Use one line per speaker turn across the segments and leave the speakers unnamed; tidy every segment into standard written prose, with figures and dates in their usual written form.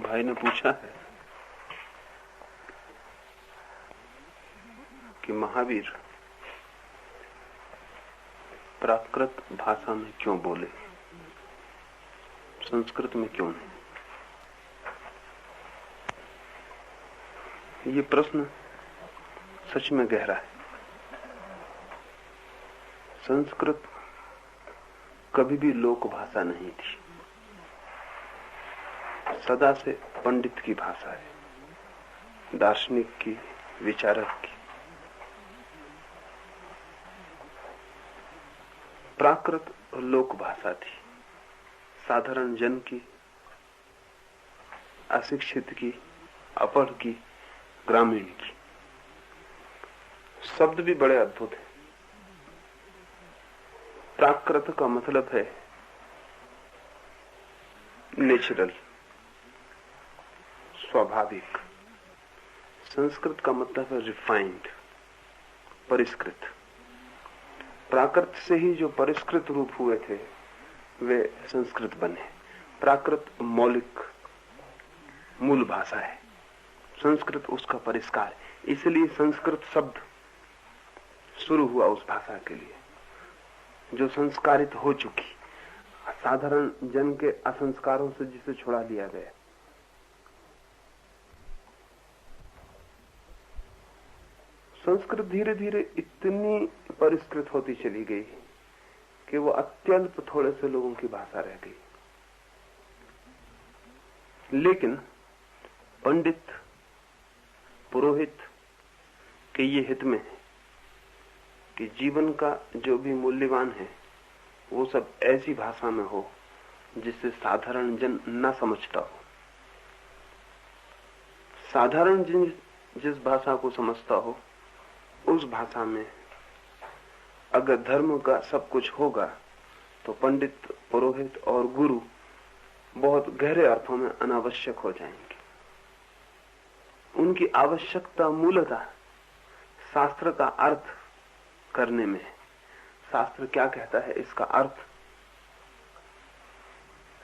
भाई ने पूछा है कि महावीर प्राकृत भाषा में क्यों बोले, संस्कृत में क्यों नहीं। ये प्रश्न सच में गहरा है। संस्कृत कभी भी लोक भाषा नहीं थी, सदा से पंडित की भाषा है, दार्शनिक की, विचारक की। प्राकृत लोक भाषा थी, साधारण जन की, अशिक्षित की, अपढ़ की, ग्रामीण की। शब्द भी बड़े अद्भुत हैं। प्राकृत का मतलब है नेचुरल, स्वाभाविक। संस्कृत का मतलब है रिफाइंड, परिष्कृत। प्राकृत से ही जो परिष्कृत रूप हुए थे वे संस्कृत बने। प्राकृत मौलिक मूल भाषा है, संस्कृत उसका परिष्कार। इसलिए संस्कृत शब्द शुरू हुआ उस भाषा के लिए जो संस्कारित हो चुकी, साधारण जन के असंस्कारों से जिसे छुड़ा लिया गया। संस्कृत धीरे धीरे इतनी परिष्कृत होती चली गई कि वो अत्यल्प थोड़े से लोगों की भाषा रह गई। लेकिन पंडित, पुरोहित के ये हित में है कि जीवन का जो भी मूल्यवान है वो सब ऐसी भाषा में हो जिससे साधारण जन न समझता हो। साधारण जन जिस भाषा को समझता हो उस भाषा में अगर धर्म का सब कुछ होगा तो पंडित, पुरोहित और गुरु बहुत गहरे अर्थों में अनावश्यक हो जाएंगे। उनकी आवश्यकता मूलतः शास्त्र का अर्थ करने में है। शास्त्र क्या कहता है इसका अर्थ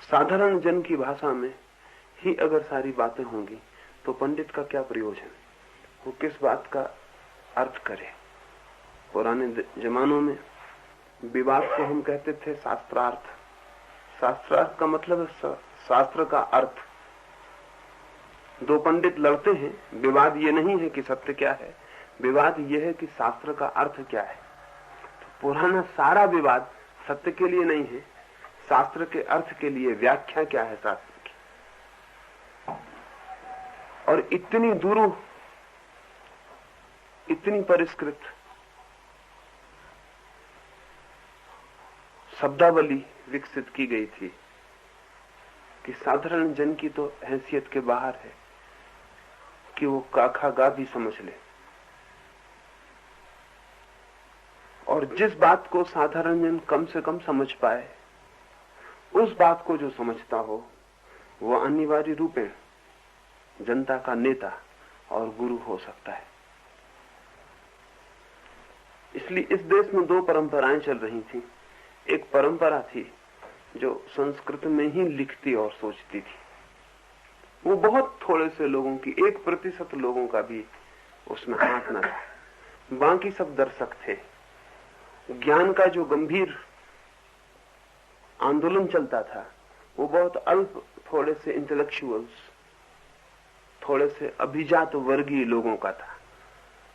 साधारण जन की भाषा में ही अगर सारी बातें होंगी तो पंडित का क्या प्रयोजन, वो किस बात का अर्थ करे। पुराने जमानों में विवाद को हम कहते थे शास्त्रार्थ। शास्त्रार्थ का मतलब है शास्त्र का अर्थ। दो पंडित लड़ते हैं, विवाद ये नहीं है कि सत्य क्या है, विवाद यह है कि शास्त्र का अर्थ क्या है। तो पुराना सारा विवाद सत्य के लिए नहीं है, शास्त्र के अर्थ के लिए। व्याख्या क्या है शास्त्र की। और इतनी दूर, इतनी परिष्कृत शब्दावली विकसित की गई थी कि साधारण जन की तो हैसियत के बाहर है कि वो काखा गा भी समझ ले। और जिस बात को साधारण जन कम से कम समझ पाए, उस बात को जो समझता हो वो अनिवार्य रूपेण जनता का नेता और गुरु हो सकता है। इसलिए इस देश में दो परंपराएं चल रही थी। एक परंपरा थी जो संस्कृत में ही लिखती और सोचती थी। वो बहुत थोड़े से लोगों की, 1% लोगों का भी उसमें हाथ न था, बाकी सब दर्शक थे। ज्ञान का जो गंभीर आंदोलन चलता था वो बहुत अल्प, थोड़े से इंटेलेक्चुअल्स, थोड़े से अभिजात वर्गीय लोगों का था।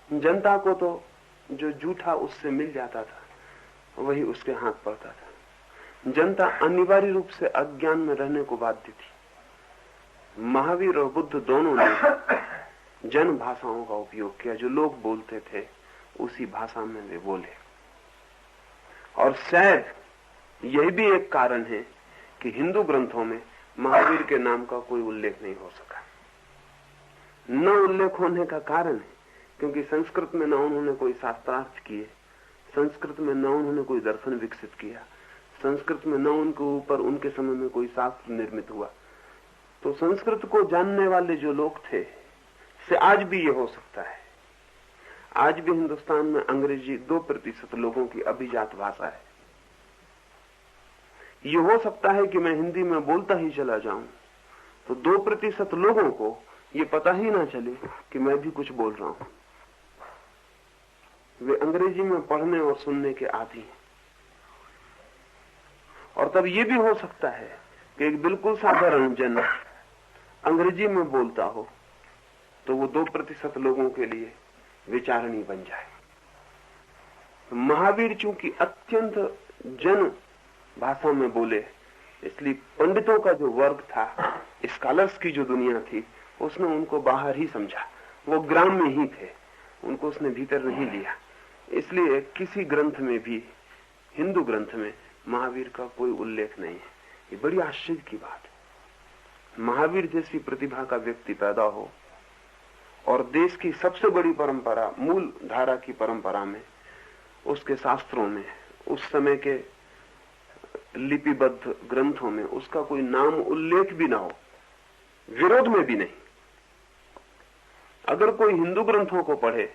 जनता को तो जो जूठा उससे मिल जाता था वही उसके हाथ पड़ता था। जनता अनिवार्य रूप से अज्ञान में रहने को बाध्य थी। महावीर और बुद्ध दोनों ने जन भाषाओं का उपयोग किया। जो लोग बोलते थे उसी भाषा में वे बोले। और शायद यही भी एक कारण है कि हिंदू ग्रंथों में महावीर के नाम का कोई उल्लेख नहीं हो सका। न उल्लेख होने का कारण है क्योंकि संस्कृत में न उन्होंने कोई शास्त्रार्थ किए, संस्कृत में न उन्होंने कोई दर्शन विकसित किया, संस्कृत में न उनके ऊपर उनके समय में कोई शास्त्र निर्मित हुआ। तो संस्कृत को जानने वाले जो लोग थे, से आज भी ये हो सकता है। आज भी हिंदुस्तान में अंग्रेजी 2% लोगों की अभिजात भाषा है। ये हो सकता है कि मैं हिंदी में बोलता ही चला जाऊं तो 2% लोगों को ये पता ही ना चले कि मैं भी कुछ बोल रहा हूं। वे अंग्रेजी में पढ़ने और सुनने के आदी हैं। और तब ये भी हो सकता है कि एक बिल्कुल साधारण जन अंग्रेजी में बोलता हो तो वो 2% लोगों के लिए विचारणी बन जाए। महावीर चूंकि अत्यंत जन भाषा में बोले, इसलिए पंडितों का जो वर्ग था, स्कॉलर्स की जो दुनिया थी, उसने उनको बाहर ही समझा। वो ग्राम में ही थे, उनको उसने भीतर नहीं लिया। इसलिए किसी ग्रंथ में भी, हिंदू ग्रंथ में, महावीर का कोई उल्लेख नहीं है। ये बड़ी आश्चर्य की बात है। महावीर जैसी प्रतिभा का व्यक्ति पैदा हो और देश की सबसे बड़ी परंपरा, मूल धारा की परंपरा में, उसके शास्त्रों में, उस समय के लिपिबद्ध ग्रंथों में उसका कोई नाम उल्लेख भी ना हो, विरोध में भी नहीं। अगर कोई हिंदू ग्रंथों को पढ़े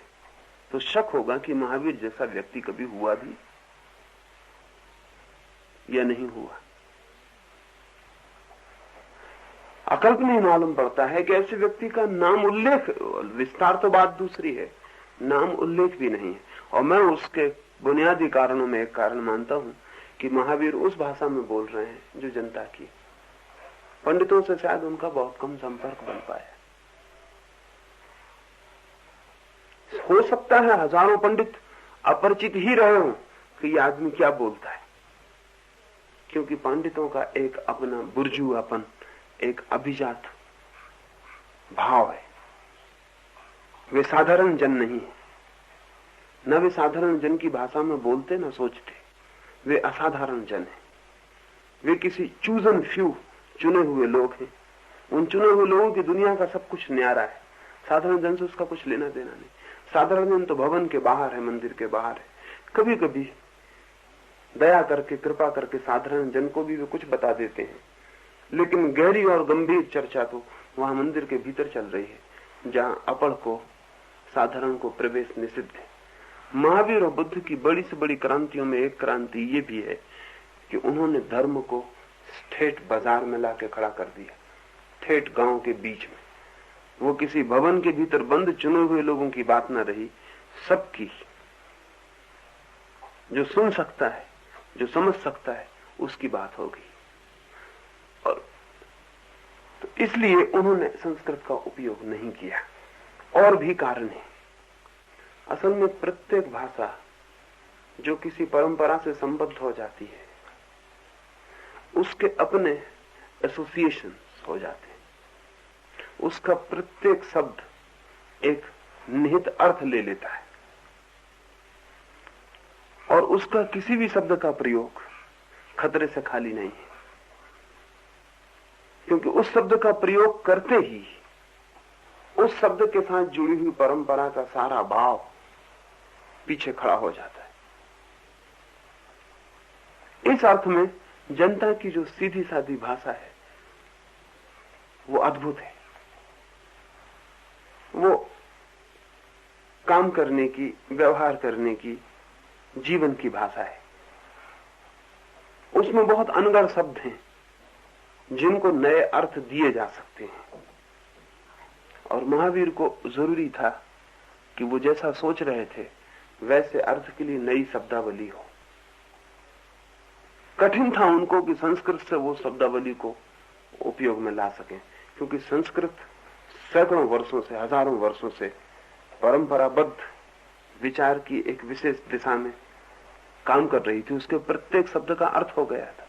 तो शक होगा कि महावीर जैसा व्यक्ति कभी हुआ भी या नहीं हुआ। अकल्पनीय मालूम पड़ता है कि ऐसे व्यक्ति का नाम उल्लेख, विस्तार तो बात दूसरी है, नाम उल्लेख भी नहीं है। और मैं उसके बुनियादी कारणों में एक कारण मानता हूं कि महावीर उस भाषा में बोल रहे हैं जो जनता की। पंडितों से शायद उनका बहुत कम संपर्क बन पाया। हो सकता है हजारों पंडित अपरिचित ही रहे हों कि ये आदमी क्या बोलता है, क्योंकि पंडितों का एक अपना बुर्जुआपन, एक अभिजात भाव है। वे साधारण जन नहीं है, न वे साधारण जन की भाषा में बोलते न सोचते, वे असाधारण जन हैं। वे किसी चूजन फ्यू, चुने हुए लोग हैं। उन चुने हुए लोगों की दुनिया का सब कुछ न्यारा है, साधारण जन से उसका कुछ लेना देना नहीं। साधारण जन तो भवन के बाहर है, मंदिर के बाहर है। कभी कभी दया करके, कृपा करके साधारण जन को भी वे कुछ बता देते हैं, लेकिन गहरी और गंभीर चर्चा तो वहां मंदिर के भीतर चल रही है, जहां अपढ़ को, साधारण को प्रवेश निषिद्ध है। महावीर और बुद्ध की बड़ी से बड़ी क्रांतियों में एक क्रांति ये भी है कि उन्होंने धर्म को ठेठ बाजार में लाके खड़ा कर दिया, ठेठ गांव के बीच में। वो किसी भवन के भीतर बंद चुने हुए लोगों की बात ना रही, सबकी। जो सुन सकता है, जो समझ सकता है, उसकी बात होगी। और तो इसलिए उन्होंने संस्कृत का उपयोग नहीं किया। और भी कारण है। असल में प्रत्येक भाषा जो किसी परंपरा से संबद्ध हो जाती है, उसके अपने एसोसिएशंस हो जाते हैं। उसका प्रत्येक शब्द एक निहित अर्थ ले लेता है, और उसका किसी भी शब्द का प्रयोग खतरे से खाली नहीं है, क्योंकि उस शब्द का प्रयोग करते ही उस शब्द के साथ जुड़ी हुई परंपरा का सारा भाव पीछे खड़ा हो जाता है। इस अर्थ में जनता की जो सीधी सादी भाषा है वो अद्भुत है। वो काम करने की, व्यवहार करने की, जीवन की भाषा है। उसमें बहुत अनगढ़ शब्द हैं जिनको नए अर्थ दिए जा सकते हैं। और महावीर को जरूरी था कि वो जैसा सोच रहे थे वैसे अर्थ के लिए नई शब्दावली हो। कठिन था उनको कि संस्कृत से वो शब्दावली को उपयोग में ला सकें, क्योंकि संस्कृत सैकड़ों वर्षों से, हजारों वर्षों से परंपराबद्ध विचार की एक विशेष दिशा में काम कर रही थी। उसके प्रत्येक शब्द का अर्थ हो गया था।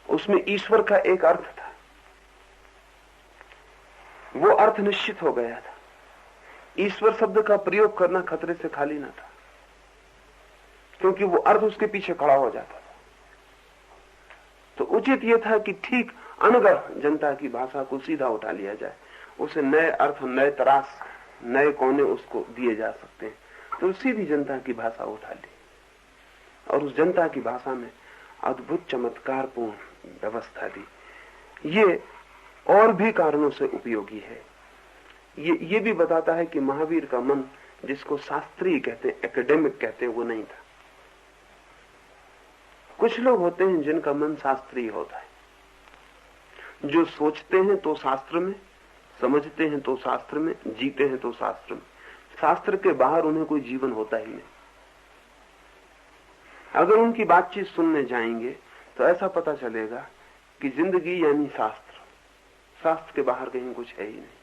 उसमें ईश्वर का एक अर्थ था, वो अर्थ निश्चित हो गया था। ईश्वर शब्द का प्रयोग करना खतरे से खाली ना था, क्योंकि वो अर्थ उसके पीछे खड़ा हो जाता था। तो उचित यह था कि ठीक अनगढ़ जनता की भाषा को सीधा उठा लिया जाए, उसे नए अर्थ, नए तरास, नए कोने उसको दिए जा सकते हैं। तो सीधी जनता की भाषा उठा ली, और उस जनता की भाषा में अद्भुत चमत्कारपूर्ण व्यवस्था दी। ये और भी कारणों से उपयोगी है। ये भी बताता है कि महावीर का मन, जिसको शास्त्रीय कहते हैं, एकेडमिक कहते हैं, वो नहीं था। कुछ लोग होते हैं जिनका मन शास्त्रीय होता है, जो सोचते हैं तो शास्त्र में, समझते हैं तो शास्त्र में, जीते हैं तो शास्त्र में। शास्त्र के बाहर उन्हें कोई जीवन होता ही नहीं। अगर उनकी बातचीत सुनने जाएंगे तो ऐसा पता चलेगा कि जिंदगी यानी शास्त्र, शास्त्र के बाहर कहीं कुछ है ही नहीं।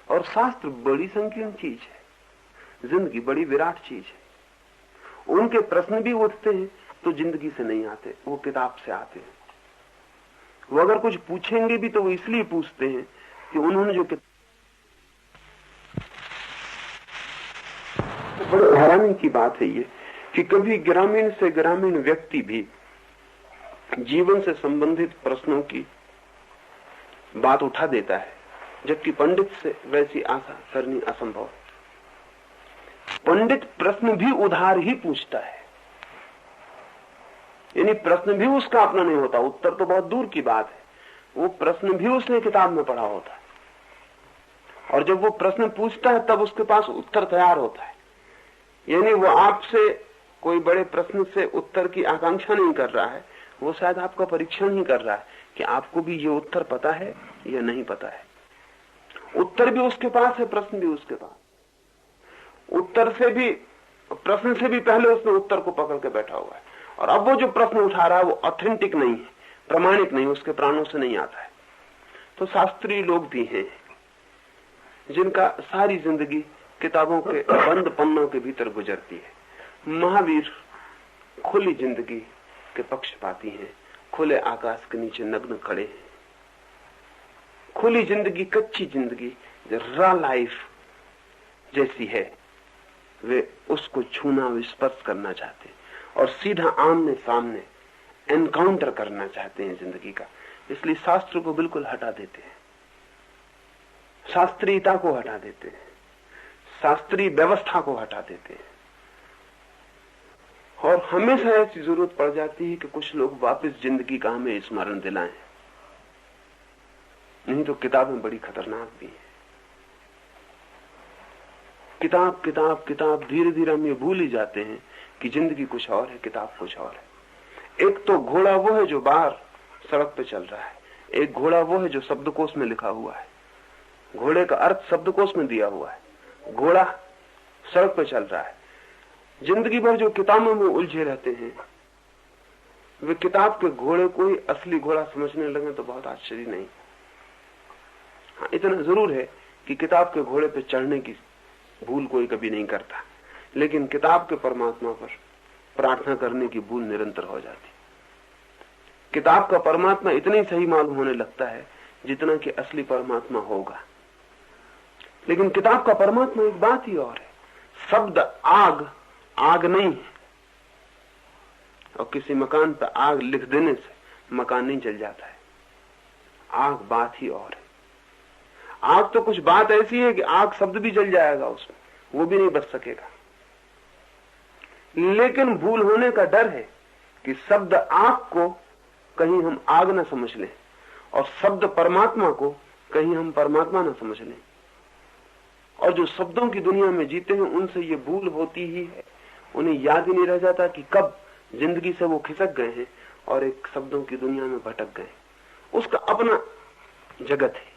और शास्त्र बड़ी संकीर्ण चीज है, जिंदगी बड़ी विराट चीज है। उनके प्रश्न भी उठते हैं तो जिंदगी से नहीं आते, वो किताब से आते हैं। वो अगर कुछ पूछेंगे भी तो वो इसलिए पूछते हैं कि उन्होंने जो बड़े हैरानी की बात है ये कि कभी ग्रामीण से ग्रामीण व्यक्ति भी जीवन से संबंधित प्रश्नों की बात उठा देता है, जबकि पंडित से वैसी आशा करनी असंभव। पंडित प्रश्न भी उधार ही पूछता है, यानी प्रश्न भी उसका अपना नहीं होता, उत्तर तो बहुत दूर की बात है। वो प्रश्न भी उसने किताब में पढ़ा होता है, और जब वो प्रश्न पूछता है तब उसके पास उत्तर तैयार होता है। यानी वो आपसे कोई बड़े प्रश्न से उत्तर की आकांक्षा नहीं कर रहा है, वो शायद आपका परीक्षण ही कर रहा है कि आपको भी ये उत्तर पता है या नहीं पता है। उत्तर भी उसके पास है, प्रश्न भी उसके पास। उत्तर से भी, प्रश्न से भी पहले उसने उत्तर को पकड़ के बैठा हुआ है, और अब वो जो प्रश्न उठा रहा है वो ऑथेंटिक नहीं है, प्रमाणिक नहीं, उसके प्राणों से नहीं आता है। तो शास्त्रीय लोग भी हैं जिनका सारी जिंदगी किताबों के बंद पन्नों के भीतर गुजरती है। महावीर खुली जिंदगी के पक्षपाती हैं, खुले आकाश के नीचे नग्न खड़े हैं। खुली जिंदगी, कच्ची जिंदगी जो रॉ लाइफ जैसी है, वे उसको छूना, स्पर्श करना चाहते हैं और सीधा आमने सामने एनकाउंटर करना चाहते हैं जिंदगी का। इसलिए शास्त्र को बिल्कुल हटा देते हैं, शास्त्रीयता को हटा देते हैं, शास्त्रीय व्यवस्था को हटा देते हैं। और हमेशा ऐसी जरूरत पड़ जाती है कि कुछ लोग वापस जिंदगी का हमें स्मरण दिलाएं, नहीं तो किताबें बड़ी खतरनाक भी हैं। किताब किताब किताब, धीरे धीरे हम ये भूल ही जाते हैं कि जिंदगी कुछ और है, किताब कुछ और है। एक तो घोड़ा वो है जो बाहर सड़क पे चल रहा है, एक घोड़ा वो है जो शब्दकोश में लिखा हुआ है। घोड़े का अर्थ शब्दकोश में दिया हुआ है, घोड़ा सड़क पे चल रहा है। जिंदगी भर जो किताबों में उलझे रहते हैं, वे किताब के घोड़े को ही असली घोड़ा समझने लगे तो बहुत आश्चर्य नहीं। हाँ, इतना जरूर है कि किताब के घोड़े पे चढ़ने की भूल कोई कभी नहीं करता, लेकिन किताब के परमात्मा पर प्रार्थना करने की भूल निरंतर हो जाती। किताब का परमात्मा इतना ही सही मालूम होने लगता है जितना कि असली परमात्मा होगा। लेकिन किताब का परमात्मा एक बात ही और है। शब्द आग, आग नहीं है, और किसी मकान पर आग लिख देने से मकान नहीं जल जाता है। आग बात ही और है। आग तो कुछ बात ऐसी है कि आग शब्द भी जल जाएगा उसमें, वो भी नहीं बच सकेगा। लेकिन भूल होने का डर है कि शब्द आग को कहीं हम आग ना समझ लें, और शब्द परमात्मा को कहीं हम परमात्मा ना समझ लें। और जो शब्दों की दुनिया में जीते हैं उनसे ये भूल होती ही है। उन्हें याद ही नहीं रह जाता कि कब जिंदगी से वो खिसक गए हैं और एक शब्दों की दुनिया में भटक गए। उसका अपना जगत है।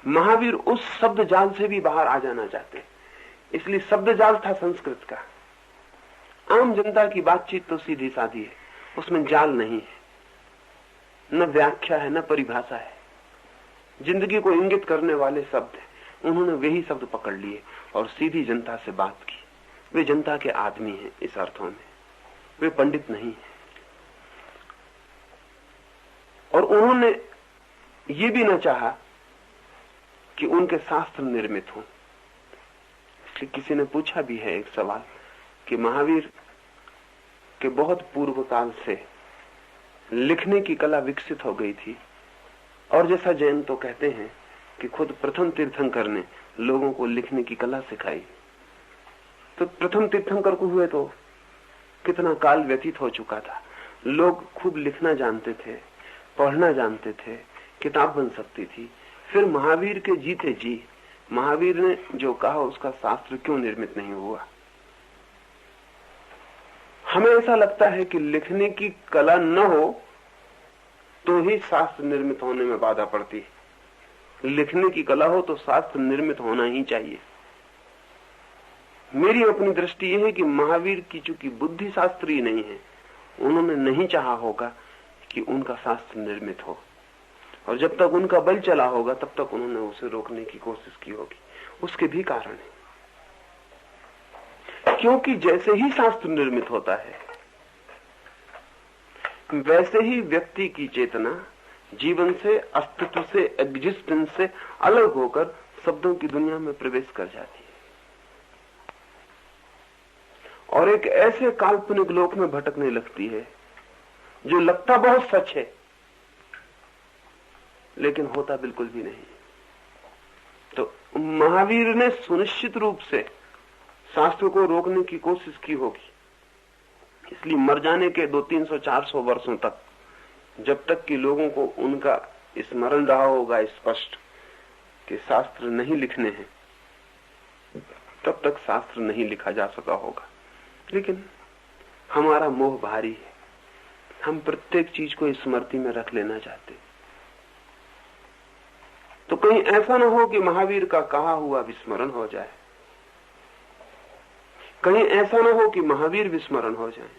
महावीर उस शब्द जाल से भी बाहर आ जाना चाहते हैं, इसलिए शब्द जाल था संस्कृत का। आम जनता की बातचीत तो सीधी सादी है, उसमें जाल नहीं है, न व्याख्या है न परिभाषा है। जिंदगी को इंगित करने वाले शब्द हैं, उन्होंने वही शब्द पकड़ लिए और सीधी जनता से बात की। वे जनता के आदमी हैं इस अर्थों में, वे पंडित नहीं हैं। और उन्होंने ये भी न चाहा कि उनके शास्त्र निर्मित हों। इसलिए किसी ने पूछा भी है एक सवाल कि महावीर के बहुत पूर्व काल से लिखने की कला विकसित हो गई थी, और जैसा जैन तो कहते हैं कि खुद प्रथम तीर्थंकर ने लोगों को लिखने की कला सिखाई। तो प्रथम तीर्थंकर को हुए तो कितना काल व्यतीत हो चुका था। लोग खूब लिखना जानते थे, पढ़ना जानते थे, किताब बन सकती थी। फिर महावीर के जीते जी महावीर ने जो कहा उसका शास्त्र क्यों निर्मित नहीं हुआ। हमें ऐसा लगता है कि लिखने की कला न हो तो ही शास्त्र निर्मित होने में बाधा पड़ती है। लिखने की कला हो तो शास्त्र निर्मित होना ही चाहिए। मेरी अपनी दृष्टि यह है कि महावीर की चूंकि बुद्धि शास्त्रीय नहीं है, उन्होंने नहीं चाहा होगा कि उनका शास्त्र निर्मित हो, और जब तक उनका बल चला होगा तब तक उन्होंने उसे रोकने की कोशिश की होगी। उसके भी कारण है, क्योंकि जैसे ही शास्त्र निर्मित होता है वैसे ही व्यक्ति की चेतना जीवन से, अस्तित्व से, एग्जिस्टेंस से अलग होकर शब्दों की दुनिया में प्रवेश कर जाती है और एक ऐसे काल्पनिक लोक में भटकने लगती है जो लगता बहुत सच है लेकिन होता बिल्कुल भी नहीं। तो महावीर ने सुनिश्चित रूप से शास्त्र को रोकने की कोशिश की होगी, इसलिए मर जाने के 200-300-400 वर्षों तक, जब तक कि लोगों को उनका स्मरण रहा होगा स्पष्ट कि शास्त्र नहीं लिखने हैं, तब तक शास्त्र नहीं लिखा जा सका होगा। लेकिन हमारा मोह भारी है, हम प्रत्येक चीज को स्मृति में रख लेना चाहते हैं। तो कहीं ऐसा न हो कि महावीर का कहा हुआ विस्मरण हो जाए, कहीं ऐसा न हो कि महावीर विस्मरण हो जाए।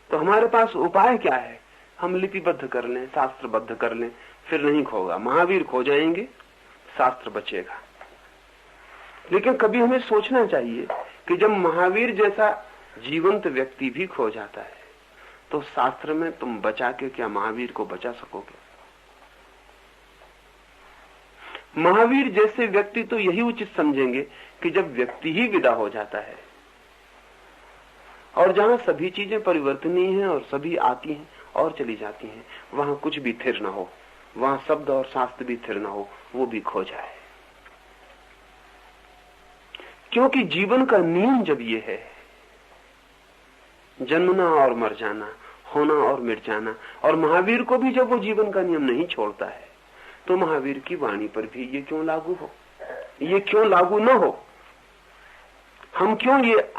तो हमारे पास उपाय क्या है? हम लिपिबद्ध कर लें, शास्त्रबद्ध कर लें, फिर नहीं खोगा। महावीर खो जाएंगे, शास्त्र बचेगा। लेकिन कभी हमें सोचना चाहिए कि जब महावीर जैसा जीवंत व्यक्ति भी खो जाता है तो शास्त्र में तुम बचा के क्या महावीर को बचा सकोगे? महावीर जैसे व्यक्ति तो यही उचित समझेंगे कि जब व्यक्ति ही विदा हो जाता है और जहां सभी चीजें परिवर्तनीय हैं और सभी आती हैं और चली जाती हैं, वहां कुछ भी स्थिर न हो, वहां शब्द और शास्त्र भी स्थिर न हो, वो भी खो जाए। क्योंकि जीवन का नियम जब ये है, जन्मना और मर जाना, होना और मिट जाना, और महावीर को भी जब वो जीवन का नियम नहीं छोड़ता है, तो महावीर की वाणी पर भी ये क्यों लागू हो, ये क्यों लागू न हो? हम क्यों ये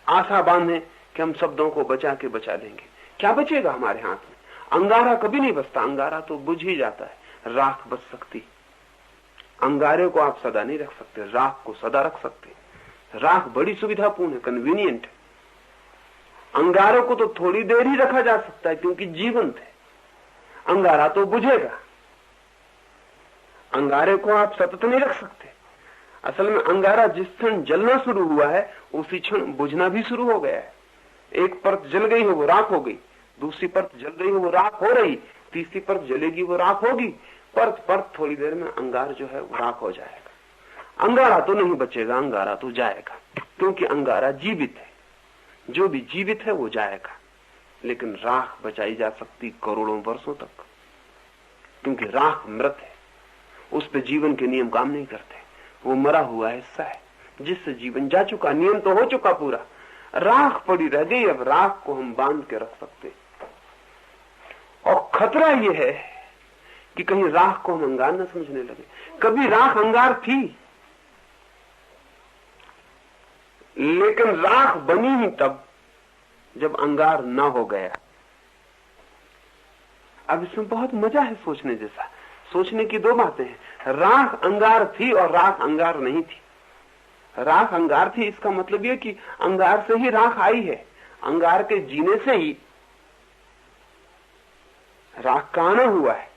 आशा बांधे कि हम शब्दों को बचा के बचा लेंगे? क्या बचेगा हमारे हाथ में? अंगारा कभी नहीं बचता, अंगारा तो बुझ ही जाता है। राख बच सकती, अंगारे को आप सदा नहीं रख सकते, राख को सदा रख सकते। राख बड़ी सुविधापूर्ण है, कन्वीनियंट है। अंगारे को तो थोड़ी देर ही रखा जा सकता है क्योंकि जीवंत है, अंगारा तो बुझेगा। अंगारे को आप सतत नहीं रख सकते। असल में अंगारा जिस क्षण जलना शुरू हुआ है उसी क्षण बुझना भी शुरू हो गया है। एक परत जल गई है वो राख हो गई, दूसरी परत जल गई है वो राख हो रही, तीसरी परत जलेगी वो राख होगी। परत परत थोड़ी देर में अंगार जो है वो राख हो जाएगा। अंगारा तो नहीं बचेगा, अंगारा तो जाएगा, क्योंकि अंगारा जीवित है। जो भी जीवित है वो जाएगा, लेकिन राख बचाई जा सकती करोड़ों वर्षों तक, क्योंकि राख मृत है, उस पर जीवन के नियम काम नहीं करते। वो मरा हुआ हिस्सा है जिससे जीवन जा चुका, नियम तो हो चुका पूरा, राख पड़ी रह गई। अब राख को हम बांध के रख सकते, और खतरा यह है कि कहीं राख को हम अंगार न समझने लगे। कभी राख अंगार थी, लेकिन राख बनी ही तब जब अंगार ना हो गया। अब इसमें बहुत मजा है सोचने जैसा। सोचने की दो बातें हैं, राख अंगार थी और राख अंगार नहीं थी। राख अंगार थी इसका मतलब यह कि अंगार से ही राख आई है, अंगार के जीने से ही राख का आना हुआ है।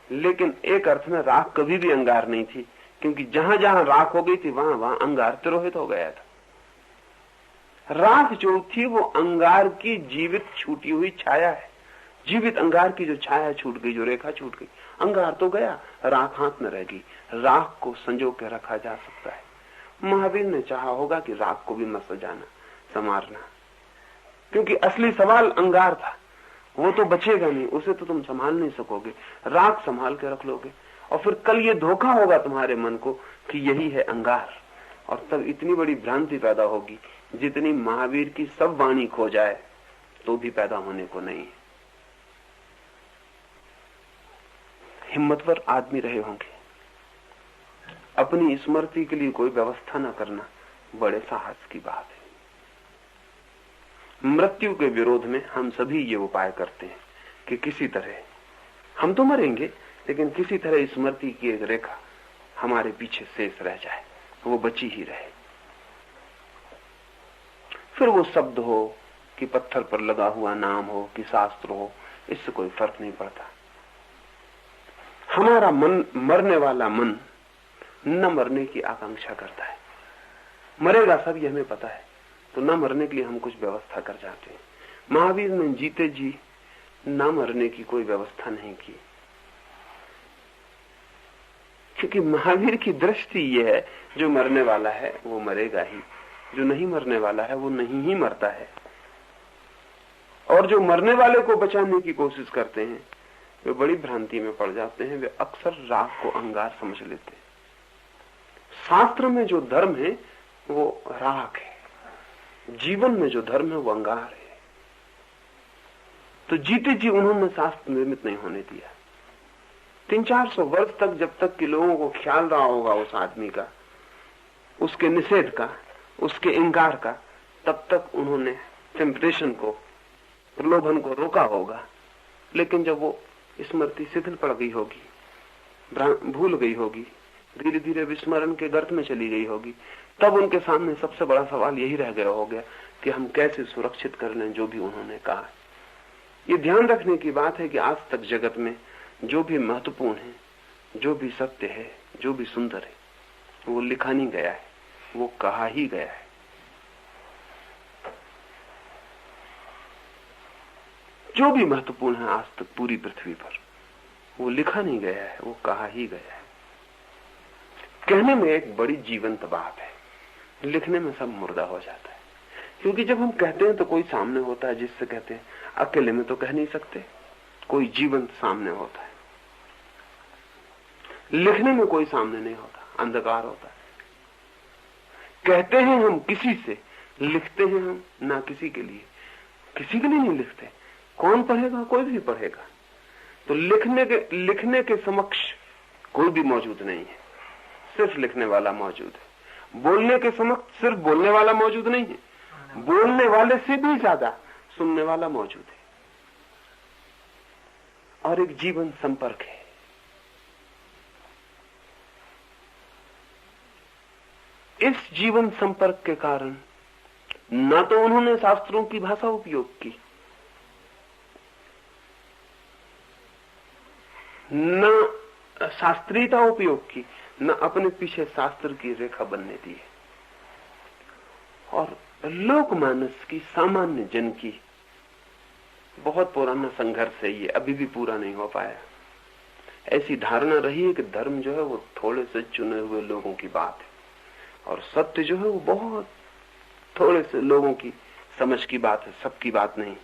लेकिन एक अर्थ में राख कभी भी अंगार नहीं थी, क्योंकि जहां जहां राख हो गई थी वहां वहां अंगार तिरोहित हो गया था। राख जो थी वो अंगार की जीवित छूटी हुई छाया है। जीवित अंगार की जो छाया छूट गई, जो रेखा छूट गई, अंगार तो गया, राख हाथ में रह गई। राख को संजो के रखा जा सकता है। महावीर ने चाहा होगा कि राख को भी मत सजाना, संवारना, क्योंकि असली सवाल अंगार था, वो तो बचेगा नहीं, उसे तो तुम संभाल नहीं सकोगे। राख संभाल के रख लोगे और फिर कल ये धोखा होगा तुम्हारे मन को कि यही है अंगार, और तब इतनी बड़ी भ्रांति पैदा होगी जितनी महावीर की सब वाणी खो जाए तो भी पैदा होने को नहीं है। हिम्मतवर आदमी रहे होंगे, अपनी स्मृति के लिए कोई व्यवस्था न करना बड़े साहस की बात है। मृत्यु के विरोध में हम सभी ये उपाय करते हैं कि किसी तरह हम तो मरेंगे, लेकिन किसी तरह स्मृति की एक रेखा हमारे पीछे शेष रह जाए, वो बची ही रहे। फिर वो शब्द हो कि पत्थर पर लगा हुआ नाम हो कि शास्त्र हो, इससे कोई फर्क नहीं पड़ता। हमारा मन, मरने वाला मन न मरने की आकांक्षा करता है। मरेगा सब, ये हमें पता है, तो न मरने के लिए हम कुछ व्यवस्था कर जाते हैं। महावीर ने जीते जी न मरने की कोई व्यवस्था नहीं की, क्योंकि महावीर की दृष्टि यह है जो मरने वाला है वो मरेगा ही, जो नहीं मरने वाला है वो नहीं ही मरता है। और जो मरने वाले को बचाने की कोशिश करते हैं वे बड़ी भ्रांति में पड़ जाते हैं। वे अक्सर राग को अंगार समझ लेते हैं। शास्त्र में जो धर्म है वो राग है, जीवन में जो धर्म है वो अंगार है। तो जीते जी उन्होंने शास्त्र निर्मित नहीं होने दिया। 300-400 वर्ष तक, जब तक कि लोगों को ख्याल रहा होगा उस आदमी का, उसके निषेध का, उसके इंकार का, तब तक उन्होंने टेम्पटेशन को, प्रलोभन को रोका होगा। लेकिन जब वो स्मृति शिथिल पड़ गई होगी, भूल गई होगी, धीरे धीरे विस्मरण के गर्त में चली गई होगी, तब उनके सामने सबसे बड़ा सवाल यही रह गया हो गया कि हम कैसे सुरक्षित कर लें जो भी उन्होंने कहा। ये ध्यान रखने की बात है कि आज तक जगत में जो भी महत्वपूर्ण है, जो भी सत्य है, जो भी सुंदर है, वो लिखा नहीं गया है, वो कहा ही गया है। जो भी महत्वपूर्ण है आज तक पूरी पृथ्वी पर, वो लिखा नहीं गया है, वो कहा ही गया है। कहने में एक बड़ी जीवंत बात है, लिखने में सब मुर्दा हो जाता है। क्योंकि जब हम कहते हैं तो कोई सामने होता है जिससे कहते हैं, अकेले में तो कह नहीं सकते, कोई जीवंत सामने होता है। लिखने में कोई सामने नहीं होता, अंधकार होता है। कहते हैं हम किसी से, लिखते हैं हम ना किसी के लिए, किसी के लिए नहीं लिखते। कौन पढ़ेगा? कोई भी पढ़ेगा। तो लिखने के समक्ष कोई भी मौजूद नहीं है, सिर्फ लिखने वाला मौजूद है। बोलने के समक्ष सिर्फ बोलने वाला मौजूद नहीं है, बोलने वाले से भी ज्यादा सुनने वाला मौजूद है। और एक जीवन संपर्क है। इस जीवन संपर्क के कारण न तो उन्होंने शास्त्रों की भाषा उपयोग की, न शास्त्रीयता उपयोग की, न अपने पीछे शास्त्र की रेखा बनने दी है। और लोकमानस की, सामान्य जन की बहुत पुराना संघर्ष है, ये अभी भी पूरा नहीं हो पाया। ऐसी धारणा रही है कि धर्म जो है वो थोड़े से चुने हुए लोगों की बात है, और सत्य जो है वो बहुत थोड़े से लोगों की समझ की बात है, सबकी बात नहीं।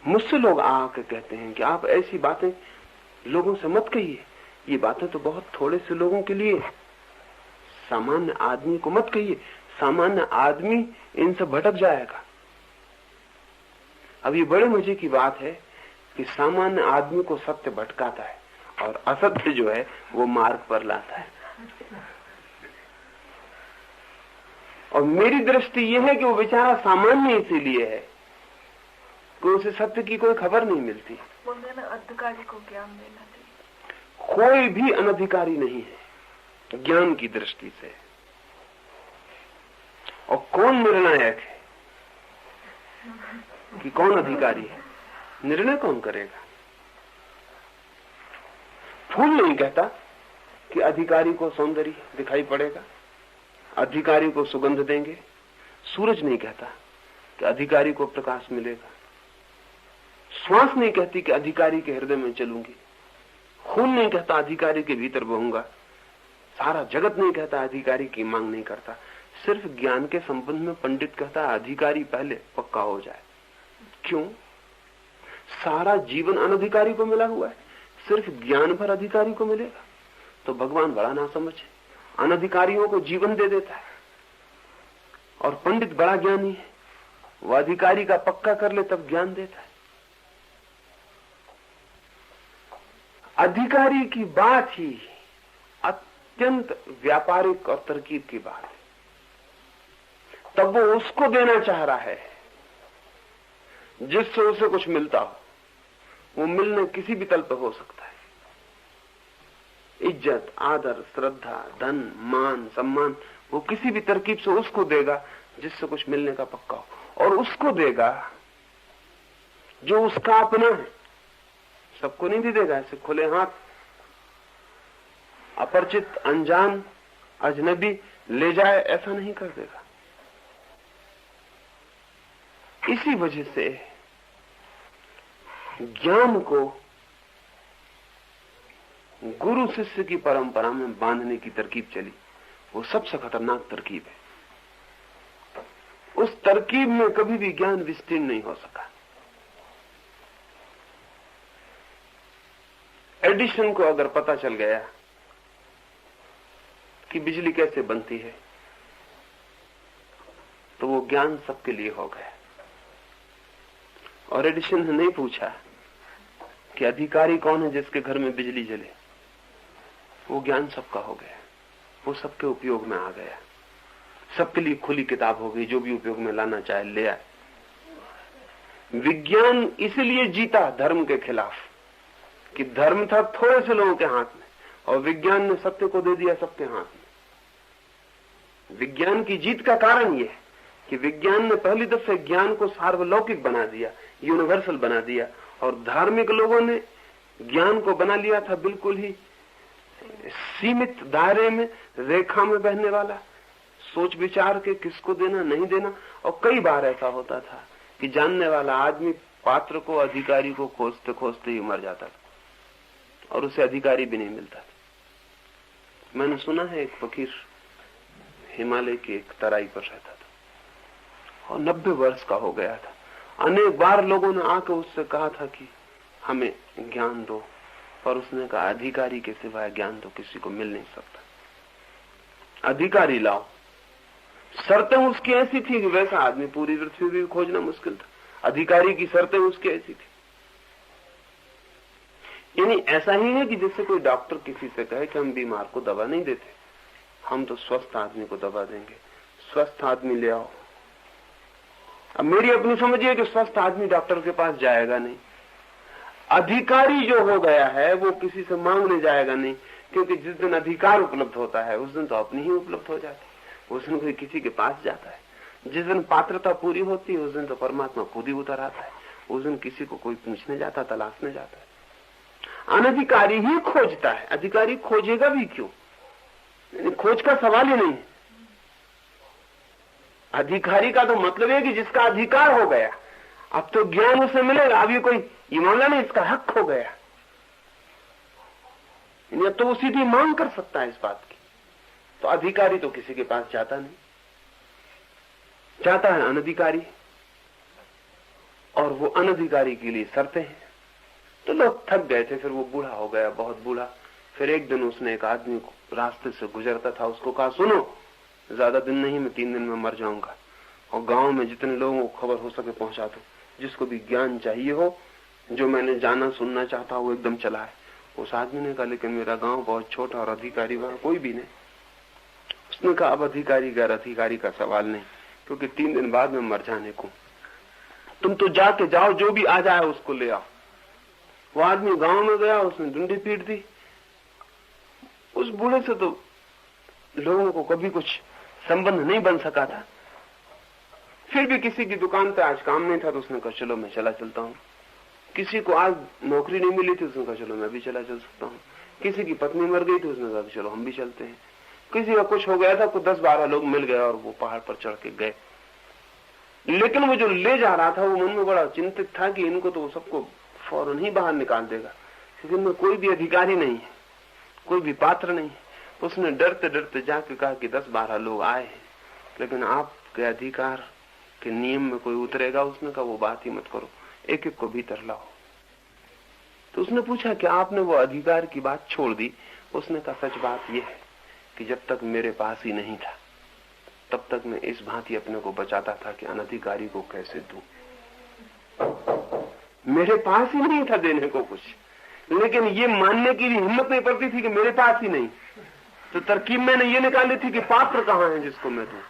मुझसे लोग आके कहते हैं कि आप ऐसी बातें लोगों से मत कहिए, ये बातें तो बहुत थोड़े से लोगों के लिए, सामान्य आदमी को मत कहिए, सामान्य आदमी इनसे भटक जाएगा। अब ये बड़े मजे की बात है कि सामान्य आदमी को सत्य भटकाता है और असत्य जो है वो मार्ग पर लाता है। और मेरी दृष्टि यह है कि वो बेचारा सामान्य इसीलिए है कि उसे सत्य की कोई खबर नहीं मिलती।
बोलते हैं ना, अधिकारी को ज्ञान देना चाहिए।
कोई भी अनधिकारी नहीं है ज्ञान की दृष्टि से। और कौन निर्णायक है कि कौन अधिकारी है? निर्णय कौन करेगा? फूल नहीं कहता कि अधिकारी को सौंदर्य दिखाई पड़ेगा, अधिकारी को सुगंध देंगे। सूरज नहीं कहता कि अधिकारी को प्रकाश मिलेगा। श्वास नहीं कहती कि अधिकारी के हृदय में चलूंगी। खून नहीं कहता अधिकारी के भीतर बहूंगा। सारा जगत नहीं कहता अधिकारी की मांग नहीं करता। सिर्फ ज्ञान के संबंध में पंडित कहता अधिकारी पहले पक्का हो जाए। क्यों? सारा जीवन अनधिकारी को मिला हुआ है, सिर्फ ज्ञान भर अधिकारी को मिलेगा। तो भगवान बड़ा ना समझे, अनधिकारियों को जीवन दे देता है। और पंडित बड़ा ज्ञानी है, वह अधिकारी का पक्का कर ले तब ज्ञान देता है। अधिकारी की बात ही अत्यंत व्यापारिक और तरकीब की बात है, तब वो उसको देना चाह रहा है। जिससे उसे कुछ मिलता हो। वो मिलने किसी भी तल पर हो सकता है। इज्जत, आदर, श्रद्धा, धन, मान, सम्मान, वो किसी भी तरकीब से उसको देगा जिससे कुछ मिलने का पक्का हो, और उसको देगा जो उसका अपना है। सबको नहीं देगा ऐसे खुले हाथ। अपरिचित, अनजान, अजनबी ले जाए ऐसा नहीं कर देगा। इसी वजह से ज्ञान को गुरु शिष्य की परंपरा में बांधने की तरकीब चली, वो सबसे खतरनाक तरकीब है। उस तरकीब में कभी भी ज्ञान विस्तीर्ण नहीं हो सका। एडिशन को अगर पता चल गया कि बिजली कैसे बनती है, तो वो ज्ञान सबके लिए हो गया। और एडिशन ने नहीं पूछा कि अधिकारी कौन है जिसके घर में बिजली जले, वो ज्ञान सबका हो गया, वो सबके उपयोग में आ गया, सबके लिए खुली किताब हो गई, जो भी उपयोग में लाना चाहे ले आए। विज्ञान इसलिए जीता धर्म के खिलाफ कि धर्म था थोड़े से लोगों के हाथ में, और विज्ञान ने सत्य को दे दिया सबके हाथ में। विज्ञान की जीत का कारण यह है कि विज्ञान ने पहली दफे ज्ञान को सार्वलौकिक बना दिया, यूनिवर्सल बना दिया, और धार्मिक लोगों ने ज्ञान को बना लिया था बिल्कुल ही सीमित दायरे में, रेखा में बहने वाला, सोच विचार के किसको देना नहीं देना। और कई बार ऐसा होता था कि जानने वाला आदमी पात्र को, अधिकारी को खोजते खोजते ही मर जाता था, और उसे अधिकारी भी नहीं मिलता था। मैंने सुना है एक फकीर हिमालय की एक तराई पर रहता था और 90 वर्ष का हो गया था। अनेक बार लोगों ने आकर उससे कहा था कि हमें ज्ञान दो, पर उसने कहा अधिकारी के सिवाय ज्ञान तो किसी को मिल नहीं सकता, अधिकारी लाओ। शर्तें उसकी ऐसी थी कि वैसा आदमी पूरी पृथ्वी भी खोजना मुश्किल था। अधिकारी की शर्तें उसकी ऐसी थी। यानी ऐसा ही है कि जैसे कोई डॉक्टर किसी से कहे कि हम बीमार को दवा नहीं देते, हम तो स्वस्थ आदमी को दवा देंगे, स्वस्थ आदमी ले आओ। अब मेरी अपनी समझिए कि स्वस्थ आदमी डॉक्टर के पास जाएगा नहीं। अधिकारी जो हो गया है वो किसी से मांगने जाएगा नहीं, क्योंकि जिस दिन अधिकार उपलब्ध होता है उस दिन तो अपनी ही उपलब्ध हो जाती है, उस दिन कोई किसी के पास जाता है। जिस दिन पात्रता पूरी होती है उस दिन तो परमात्मा खुद ही उतर आता है, उस दिन किसी को कोई पूछने जाता, तलाशने जाता है। अनधिकारी ही खोजता है, अधिकारी खोजेगा भी क्यों? खोज का सवाल ही नहीं है। अधिकारी का तो मतलब है कि जिसका अधिकार हो गया, अब तो ज्ञान उसे मिलेगा। अब ये कोई ये मामला नहीं, इसका हक हो गया, अब तो वो सीधी मांग कर सकता है इस बात की। तो अधिकारी तो किसी के पास जाता नहीं, जाता है अनधिकारी, और वो अनधिकारी के लिए शर्तें हैं। तो लोग थक गए थे, फिर वो बूढ़ा हो गया, बहुत बूढ़ा। फिर एक दिन उसने एक आदमी को रास्ते से गुजरता था, उसको कहा सुनो, ज्यादा दिन नहीं, मैं 3 दिन में मर जाऊंगा, और गांव में जितने लोगों को खबर हो सके पहुंचा दो, जिसको भी ज्ञान चाहिए हो, जो मैंने जाना सुनना चाहता हूं वो एकदम चला है। उस आदमी ने कहा लेकिन मेरा गांव बहुत छोटा और अधिकारी वहां कोई भी नहीं। उसने कहा अब अधिकारी गैर अधिकारी का सवाल नहीं, क्योंकि 3 दिन बाद में मर जाने को, तुम तो जाके जाओ, जो भी आ जाए उसको ले आओ। वो आदमी गांव में गया, उसने डंडी पीट दी। उस बूढ़े से तो लोगों को कभी कुछ संबंध नहीं बन सका था। फिर भी किसी की दुकान पे आज काम नहीं था तो उसने कहा चलो मैं चला चलता हूँ। किसी को आज नौकरी नहीं मिली थी, उसने कहा चलो मैं भी चला चल सकता हूँ। किसी की पत्नी मर गई थी, उसने कहा चलो हम भी चलते हैं। किसी का कुछ हो गया था, कुछ 10-12 लोग मिल गए और वो पहाड़ पर चढ़ के गए। लेकिन वो जो ले जा रहा था वो मन में बड़ा चिंतित था कि इनको तो सबको फौरन ही बाहर निकाल देगा, क्योंकि इनमें कोई भी अधिकारी नहीं है, कोई भी पात्र नहीं है। उसने डरते डरते जाके कहा कि 10-12 लोग आए हैं, लेकिन आपके अधिकार के नियम में कोई उतरेगा? उसने कहा वो बात ही मत करो, एक एक को भीतर लाओ। तो उसने पूछा कि आपने वो अधिकार की बात छोड़ दी? उसने कहा सच बात यह है कि जब तक मेरे पास ही नहीं था तब तक मैं इस भांति अपने को बचाता था कि अनधिकारी को कैसे दूं। मेरे पास ही नहीं था देने को कुछ, लेकिन ये मानने की भी हिम्मत नहीं पड़ती थी कि मेरे पास ही नहीं। तो तरकीब मैंने ये निकाली थी कि पात्र कहां है जिसको मैं दूं।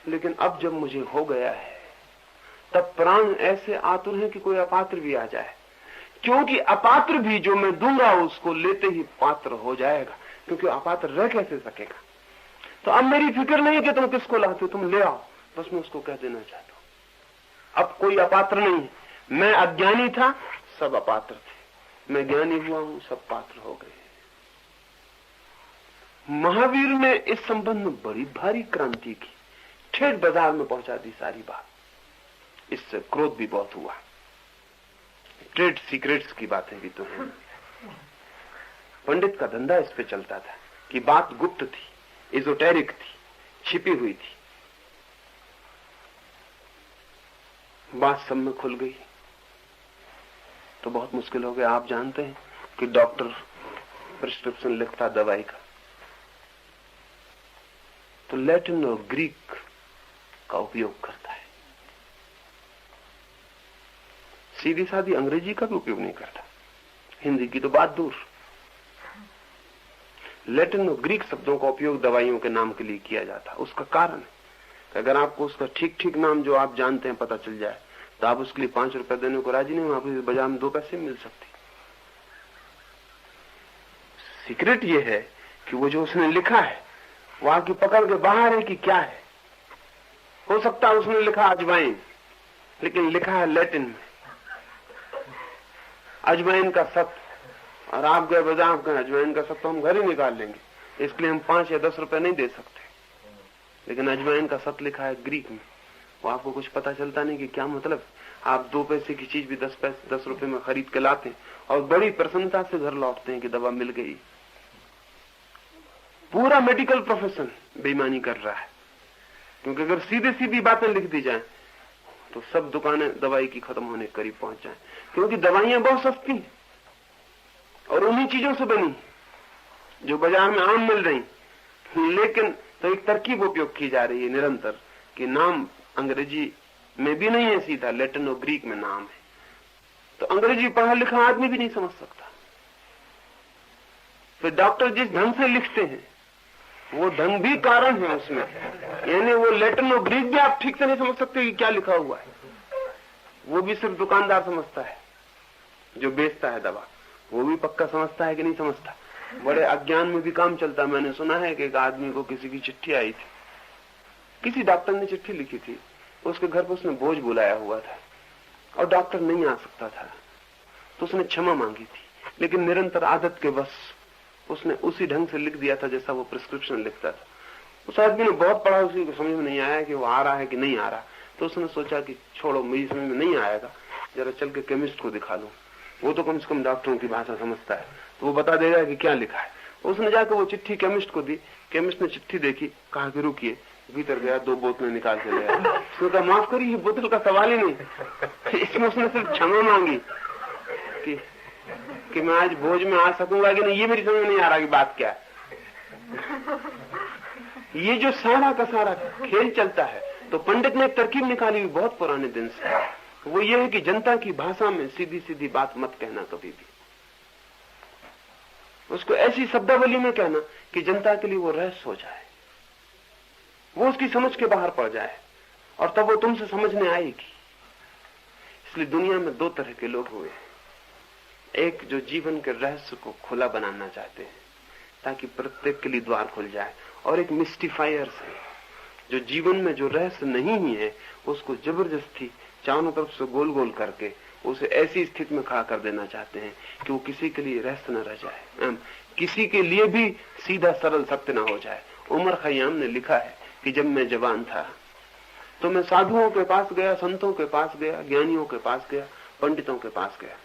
लेकिन अब जब मुझे हो गया है तब प्राण ऐसे आतुर हैं कि कोई अपात्र भी आ जाए, क्योंकि अपात्र भी जो मैं दूंगा उसको लेते ही पात्र हो जाएगा, क्योंकि अपात्र रह कैसे सकेगा। तो अब मेरी फिक्र नहीं है कि तुम किसको लाते हो, तुम ले आओ, बस मैं उसको कह देना चाहता हूं। अब कोई अपात्र नहीं है। मैं अज्ञानी था, सब अपात्र थे, मैं ज्ञानी हुआ हूं, सब पात्र हो गए। महावीर ने इस संबंध में बड़ी भारी क्रांति की, ठेठ बाजार में पहुंचा दी सारी बात। इससे क्रोध भी बहुत हुआ। ट्रेड सीक्रेट्स की बातें भी तो हैं। पंडित का धंधा इस पे चलता था कि बात गुप्त थी, एजोटेरिक थी, छिपी हुई थी। बात सब में खुल गई तो बहुत मुश्किल हो गया। आप जानते हैं कि डॉक्टर प्रिस्क्रिप्शन लिखता दवाई का तो लैटिन और ग्रीक का उपयोग करता है, सीधी सादी अंग्रेजी का भी उपयोग नहीं करता। हिंदी की तो बात दूर, लैटिन और ग्रीक शब्दों का उपयोग दवाइयों के नाम के लिए किया जाता। उसका कारण है कि अगर आपको उसका ठीक ठीक नाम जो आप जानते हैं पता चल जाए तो आप उसके लिए 5 रुपए देने को राजी नहीं, आप बाजार में 2 पैसे मिल सकते। सीक्रेट ये है कि वो जो उसने लिखा है वो आपकी पकड़ के बाहर है कि क्या है। हो सकता है उसने लिखा अजवाइन, लेकिन लिखा है लैटिन में अजवाइन का सत्व, और आप गए बाजार में अजवाइन का सत्व हम घर ही निकाल लेंगे, इसलिए हम 5 या 10 रुपए नहीं दे सकते। लेकिन अजवाइन का सत्व लिखा है ग्रीक में, वो आपको कुछ पता चलता नहीं कि क्या मतलब। आप 2 पैसे की चीज भी 10 रुपए में खरीद के लाते हैं और बड़ी प्रसन्नता से घर लौटते हैं कि दवा मिल गई। पूरा मेडिकल प्रोफेशन बेईमानी कर रहा है, क्योंकि अगर सीधे सीधी बातें लिख दी जाएं तो सब दुकानें दवाई की खत्म होने के करीब पहुंच जाएं, क्योंकि दवाइयां बहुत सस्ती हैं और उन्हीं चीजों से बनी जो बाजार में आम मिल रही। लेकिन तो एक तरकीब उपयोग की जा रही है निरंतर कि नाम अंग्रेजी में भी नहीं है सीधा, लैटिन और ग्रीक में नाम है, तो अंग्रेजी पढ़ा लिखा आदमी भी नहीं समझ सकता। फिर डॉक्टर जिस ढंग से लिखते हैं वो ढंग भी कारण है उसमें, यानी वो लैटिन और ग्रीक भी आप ठीक से नहीं समझ सकते कि क्या लिखा हुआ है। वो भी सिर्फ दुकानदार समझता है जो बेचता है दवा, वो भी पक्का समझता है कि नहीं समझता। बड़े अज्ञान में भी काम चलता। मैंने सुना है कि एक आदमी को किसी की चिट्ठी आई थी, किसी डॉक्टर ने चिट्ठी लिखी थी, उसके घर पर उसने बोझ बुलाया हुआ था और डॉक्टर नहीं आ सकता था, तो उसने क्षमा मांगी थी, लेकिन निरंतर आदत के बस उसने उसी ढंग से लिख दिया था जैसा वो प्रिस्क्रिप्शन लिखता था। उस आदमी ने बहुत पढ़ा, उसी को समझ में नहीं आया कि वो आ रहा है कि नहीं आ रहा, तो उसने सोचा कि छोड़ो मेरी समझ में नहीं आएगा, जरा चल के केमिस्ट को दिखा लूं, वो तो कम से कम डॉक्टरों की भाषा समझता है, तो वो बता देगा कि क्या लिखा है। उसने जाकर वो चिट्ठी केमिस्ट को दी, केमिस्ट ने चिट्ठी देखी, कहा कि रुकिए, भीतर गया, 2 बोतलें निकाल के ले आया। उसने कहा माफ करिए, बोतल का सवाल ही नहीं, इसमें उसने सिर्फ क्षमा मांगी कि मैं आज भोज में आ सकूंगा कि नहीं, ये मेरी समझ नहीं आ रहा कि बात क्या है। ये जो सारा का सारा खेल चलता है, तो पंडित ने एक तरकीब निकाली हुई बहुत पुराने दिन से, वो ये है कि जनता की भाषा में सीधी सीधी बात मत कहना कभी भी, उसको ऐसी शब्दावली में कहना कि जनता के लिए वो रहस्य हो जाए, वो उसकी समझ के बाहर पड़ जाए, और तब वो तुमसे समझने आएगी। इसलिए दुनिया में 2 तरह के लोग हुए, एक जो जीवन के रहस्य को खुला बनाना चाहते हैं ताकि प्रत्येक के लिए द्वार खुल जाए, और एक मिस्टिफायर्स है जो जीवन में जो रहस्य नहीं ही है उसको जबरदस्ती चारों तरफ से गोल गोल करके उसे ऐसी स्थिति में खड़ा कर देना चाहते हैं कि वो किसी के लिए रहस्य न रह जाए, किसी के लिए भी सीधा सरल सत्य न हो जाए। उमर खयाम ने लिखा है कि जब मैं जवान था तो मैं साधुओं के पास गया, संतों के पास गया, ज्ञानियों के पास गया, पंडितों के पास गया,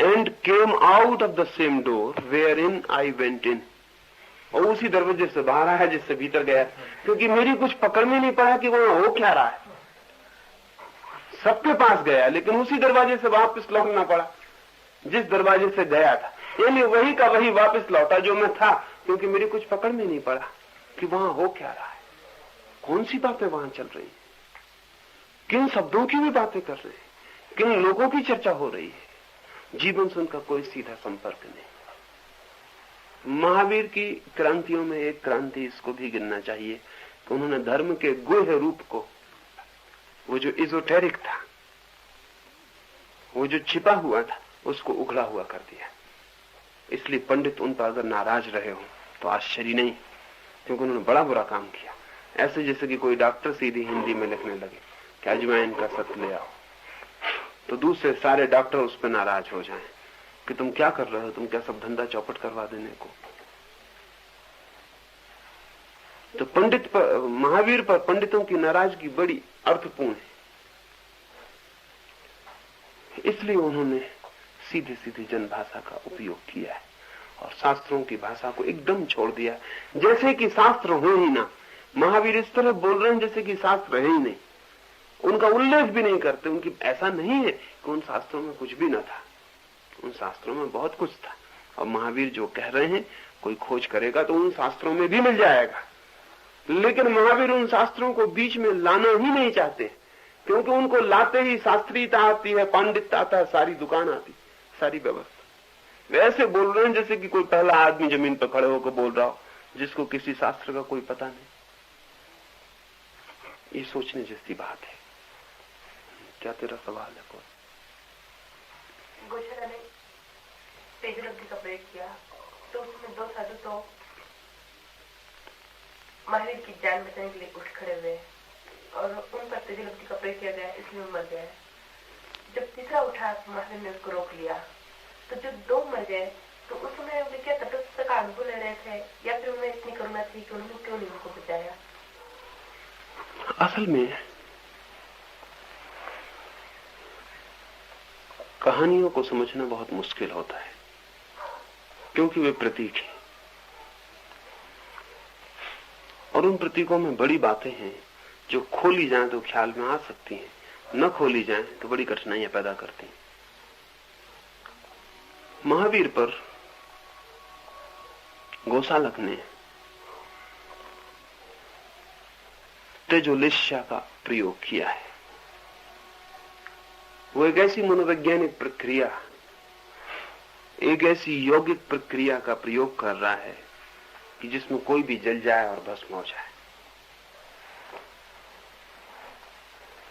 and came out of the same door wherein I went in, और उसी दरवाजे से बाहर आया जिससे भीतर गया, क्योंकि मेरी कुछ पकड़ में नहीं पड़ा कि वहां हो क्या रहा है। सबके पास गया लेकिन उसी दरवाजे से वापस लौटना पड़ा जिस दरवाजे से गया था, यानी वही का वही वापस लौटा जो मैं था, क्योंकि मेरी कुछ पकड़ में नहीं पड़ा कि वहां हो क्या रहा है, कौन सी बातें वहां चल रही, किन शब्दों की भी बातें कर रहे हैं, किन लोगों की चर्चा हो रही है। जीवन से उनका कोई सीधा संपर्क नहीं। महावीर की क्रांतियों में एक क्रांति इसको भी गिनना चाहिए तो उन्होंने धर्म के गुह्य रूप को, वो जो इजोटेरिक था, वो जो छिपा हुआ था, उसको उघड़ा हुआ कर दिया। इसलिए पंडित उन पर अगर नाराज रहे हो तो आश्चर्य नहीं, क्योंकि उन्होंने बड़ा बुरा काम किया। ऐसे जैसे कि कोई डॉक्टर सीधी हिंदी में लिखने लगे कि अजवाइन का सत ले आओ, तो दूसरे सारे डॉक्टर उस पर नाराज हो जाएं कि तुम क्या कर रहे हो, तुम क्या सब धंधा चौपट करवा देने को। तो पंडित पर, महावीर पर पंडितों की नाराजगी बड़ी अर्थपूर्ण है। इसलिए उन्होंने सीधे सीधे जनभाषा का उपयोग किया है और शास्त्रों की भाषा को एकदम छोड़ दिया, जैसे कि शास्त्र हो ही ना। महावीर इस तरह बोल रहे हैं जैसे कि शास्त्र है ही नहीं, उनका उल्लेख भी नहीं करते। उनकी ऐसा नहीं है कि उन शास्त्रों में कुछ भी न था, उन शास्त्रों में बहुत कुछ था। और महावीर जो कह रहे हैं, कोई खोज करेगा तो उन शास्त्रों में भी मिल जाएगा, लेकिन महावीर उन शास्त्रों को बीच में लाना ही नहीं चाहते, क्योंकि उनको लाते ही शास्त्रीयता आती है, पांडित्य आता है, सारी दुकान आती, सारी व्यवस्था। वे ऐसे बोल रहे हैं जैसे कि कोई पहला आदमी जमीन पर खड़े होकर बोल रहा हो, जिसको किसी शास्त्र का कोई पता नहीं। ये सोचने जैसी बात है। क्या तेरा सवाल है? कोई
गोचरा ने तेजलब्धि का प्रयोग किया तो उसमें दो साधु तो महावीर की जान बचाने के लिए उठ खड़े हुए और उन पर तेजलब्धि का प्रयोग किया गया, इसलिए वो मर गए। जब तीसरा उठा महावीर ने उसको रोक लिया, तो जो दो मर गए तो उस समय वे क्या तटस्थ का अनुभव ले रहे थे, या फिर उन्हें इतनी करुणा थी कि उन्होंने क्यों नहीं उनको बचाया?
असल में कहानियों को समझना बहुत मुश्किल होता है, क्योंकि वे प्रतीक हैं और उन प्रतीकों में बड़ी बातें हैं जो खोली जाएं तो ख्याल में आ सकती हैं, न खोली जाएं तो बड़ी कठिनाइयां पैदा करती हैं। महावीर पर गोसालक ने तेजोलिश्या का प्रयोग किया है। वो एक ऐसी मनोवैज्ञानिक प्रक्रिया, एक ऐसी यौगिक प्रक्रिया का प्रयोग कर रहा है कि जिसमें कोई भी जल जाए और भस्म हो जाए।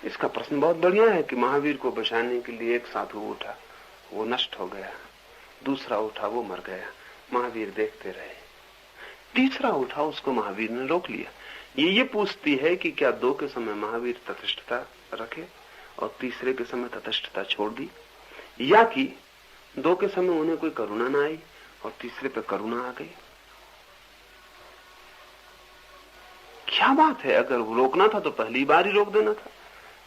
इसका प्रश्न बहुत बढ़िया है कि महावीर को बचाने के लिए एक साधु उठा, वो नष्ट हो गया, दूसरा उठा, वो मर गया, महावीर देखते रहे, तीसरा उठा, उसको महावीर ने रोक लिया। ये पूछती है कि क्या दो के समय महावीर तटस्थता रखे और तीसरे के समय तटस्थता छोड़ दी, या कि दो के समय उन्हें कोई करुणा ना आई और तीसरे पे करुणा आ गई? क्या बात है? अगर रोकना था तो पहली बार ही रोक देना था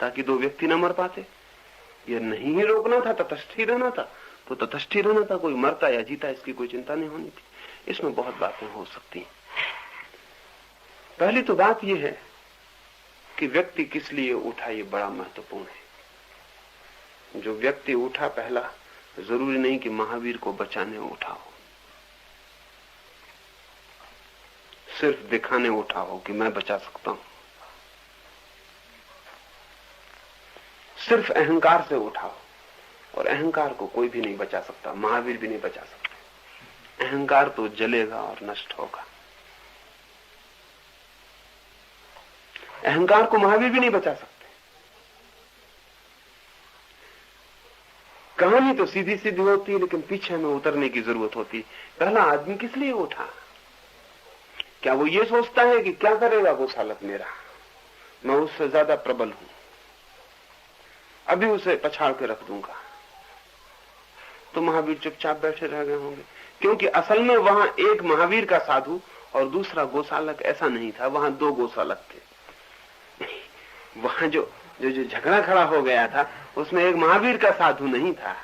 ताकि दो व्यक्ति न मर पाते। ये नहीं ही रोकना था, तटस्थ ही रहना था, तो तटस्थ ही रहना था। कोई मरता या जीता इसकी कोई चिंता नहीं होनी थी। इसमें बहुत बातें हो सकती हैं। पहली तो बात यह है कि व्यक्ति किस लिए उठा, ये बड़ा महत्वपूर्ण है। जो व्यक्ति उठा पहला, जरूरी नहीं कि महावीर को बचाने उठा हो, सिर्फ दिखाने उठा हो कि मैं बचा सकता हूं। सिर्फ अहंकार से उठा हो, और अहंकार को कोई भी नहीं बचा सकता, महावीर भी नहीं बचा सकता। अहंकार तो जलेगा और नष्ट होगा। अहंकार को महावीर भी नहीं बचा सकते। कहानी तो सीधी सीधी होती है, लेकिन पीछे में उतरने की जरूरत होती है। पहला आदमी किस लिए उठा? क्या वो ये सोचता है कि क्या करेगा गोसालक मेरा, मैं उससे ज्यादा प्रबल हूं, अभी उसे पछाड़ के रख दूंगा? तो महावीर चुपचाप बैठे रह गए होंगे, क्योंकि असल में वहां एक महावीर का साधु और दूसरा गोसालक ऐसा नहीं था, वहां दो गोसालक थे। वहां जो झगड़ा खड़ा हो गया था उसमें एक महावीर का साधु नहीं था,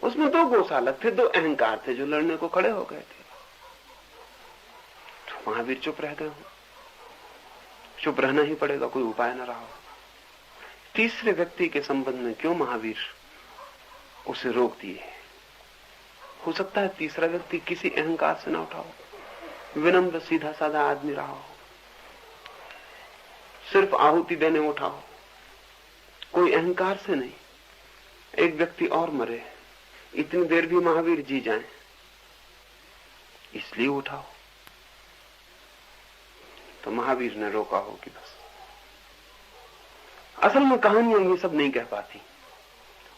उसमें दो गोसालक थे, दो अहंकार थे जो लड़ने को खड़े हो गए थे। तो महावीर चुप रह गए हो, चुप रहना ही पड़ेगा, कोई उपाय न रहा। तीसरे व्यक्ति के संबंध में क्यों महावीर उसे रोक दिए? हो सकता है तीसरा व्यक्ति किसी अहंकार से ना उठा हो, विनम्र सीधा साधा आदमी रहा हो, सिर्फ आहुति देने उठा हो, कोई अहंकार से नहीं। एक व्यक्ति और मरे, इतनी देर भी महावीर जी जाएं, इसलिए उठाओ। तो महावीर ने रोका हो कि बस। असल में कहानियां ये सब नहीं कह पाती,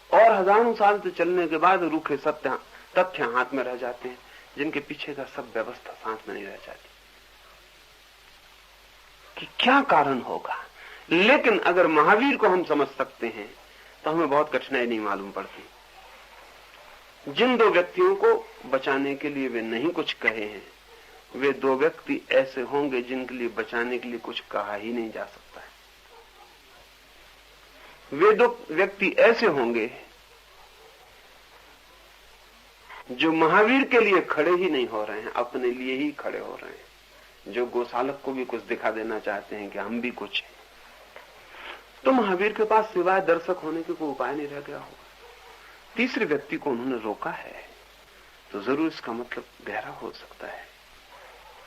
और हजारों साल से चलने के बाद रूखे सत्य तथ्य हाथ में रह जाते हैं, जिनके पीछे का सब व्यवस्था साथ में नहीं रह जाती कि क्या कारण होगा। लेकिन अगर महावीर को हम समझ सकते हैं तो हमें बहुत कठिनाई नहीं मालूम पड़ती। जिन दो व्यक्तियों को बचाने के लिए वे नहीं कुछ कहे हैं, वे दो व्यक्ति ऐसे होंगे जिनके लिए बचाने के लिए कुछ कहा ही नहीं जा सकता है। वे दो व्यक्ति ऐसे होंगे जो महावीर के लिए खड़े ही नहीं हो रहे हैं, अपने लिए ही खड़े हो रहे हैं, जो गोशालक को भी कुछ दिखा देना चाहते हैं कि हम भी कुछ हैं। तो महावीर के पास सिवाय दर्शक होने के कोई उपाय नहीं रह गया होगा। तीसरे व्यक्ति को उन्होंने रोका है, तो जरूर इसका मतलब गहरा हो सकता है।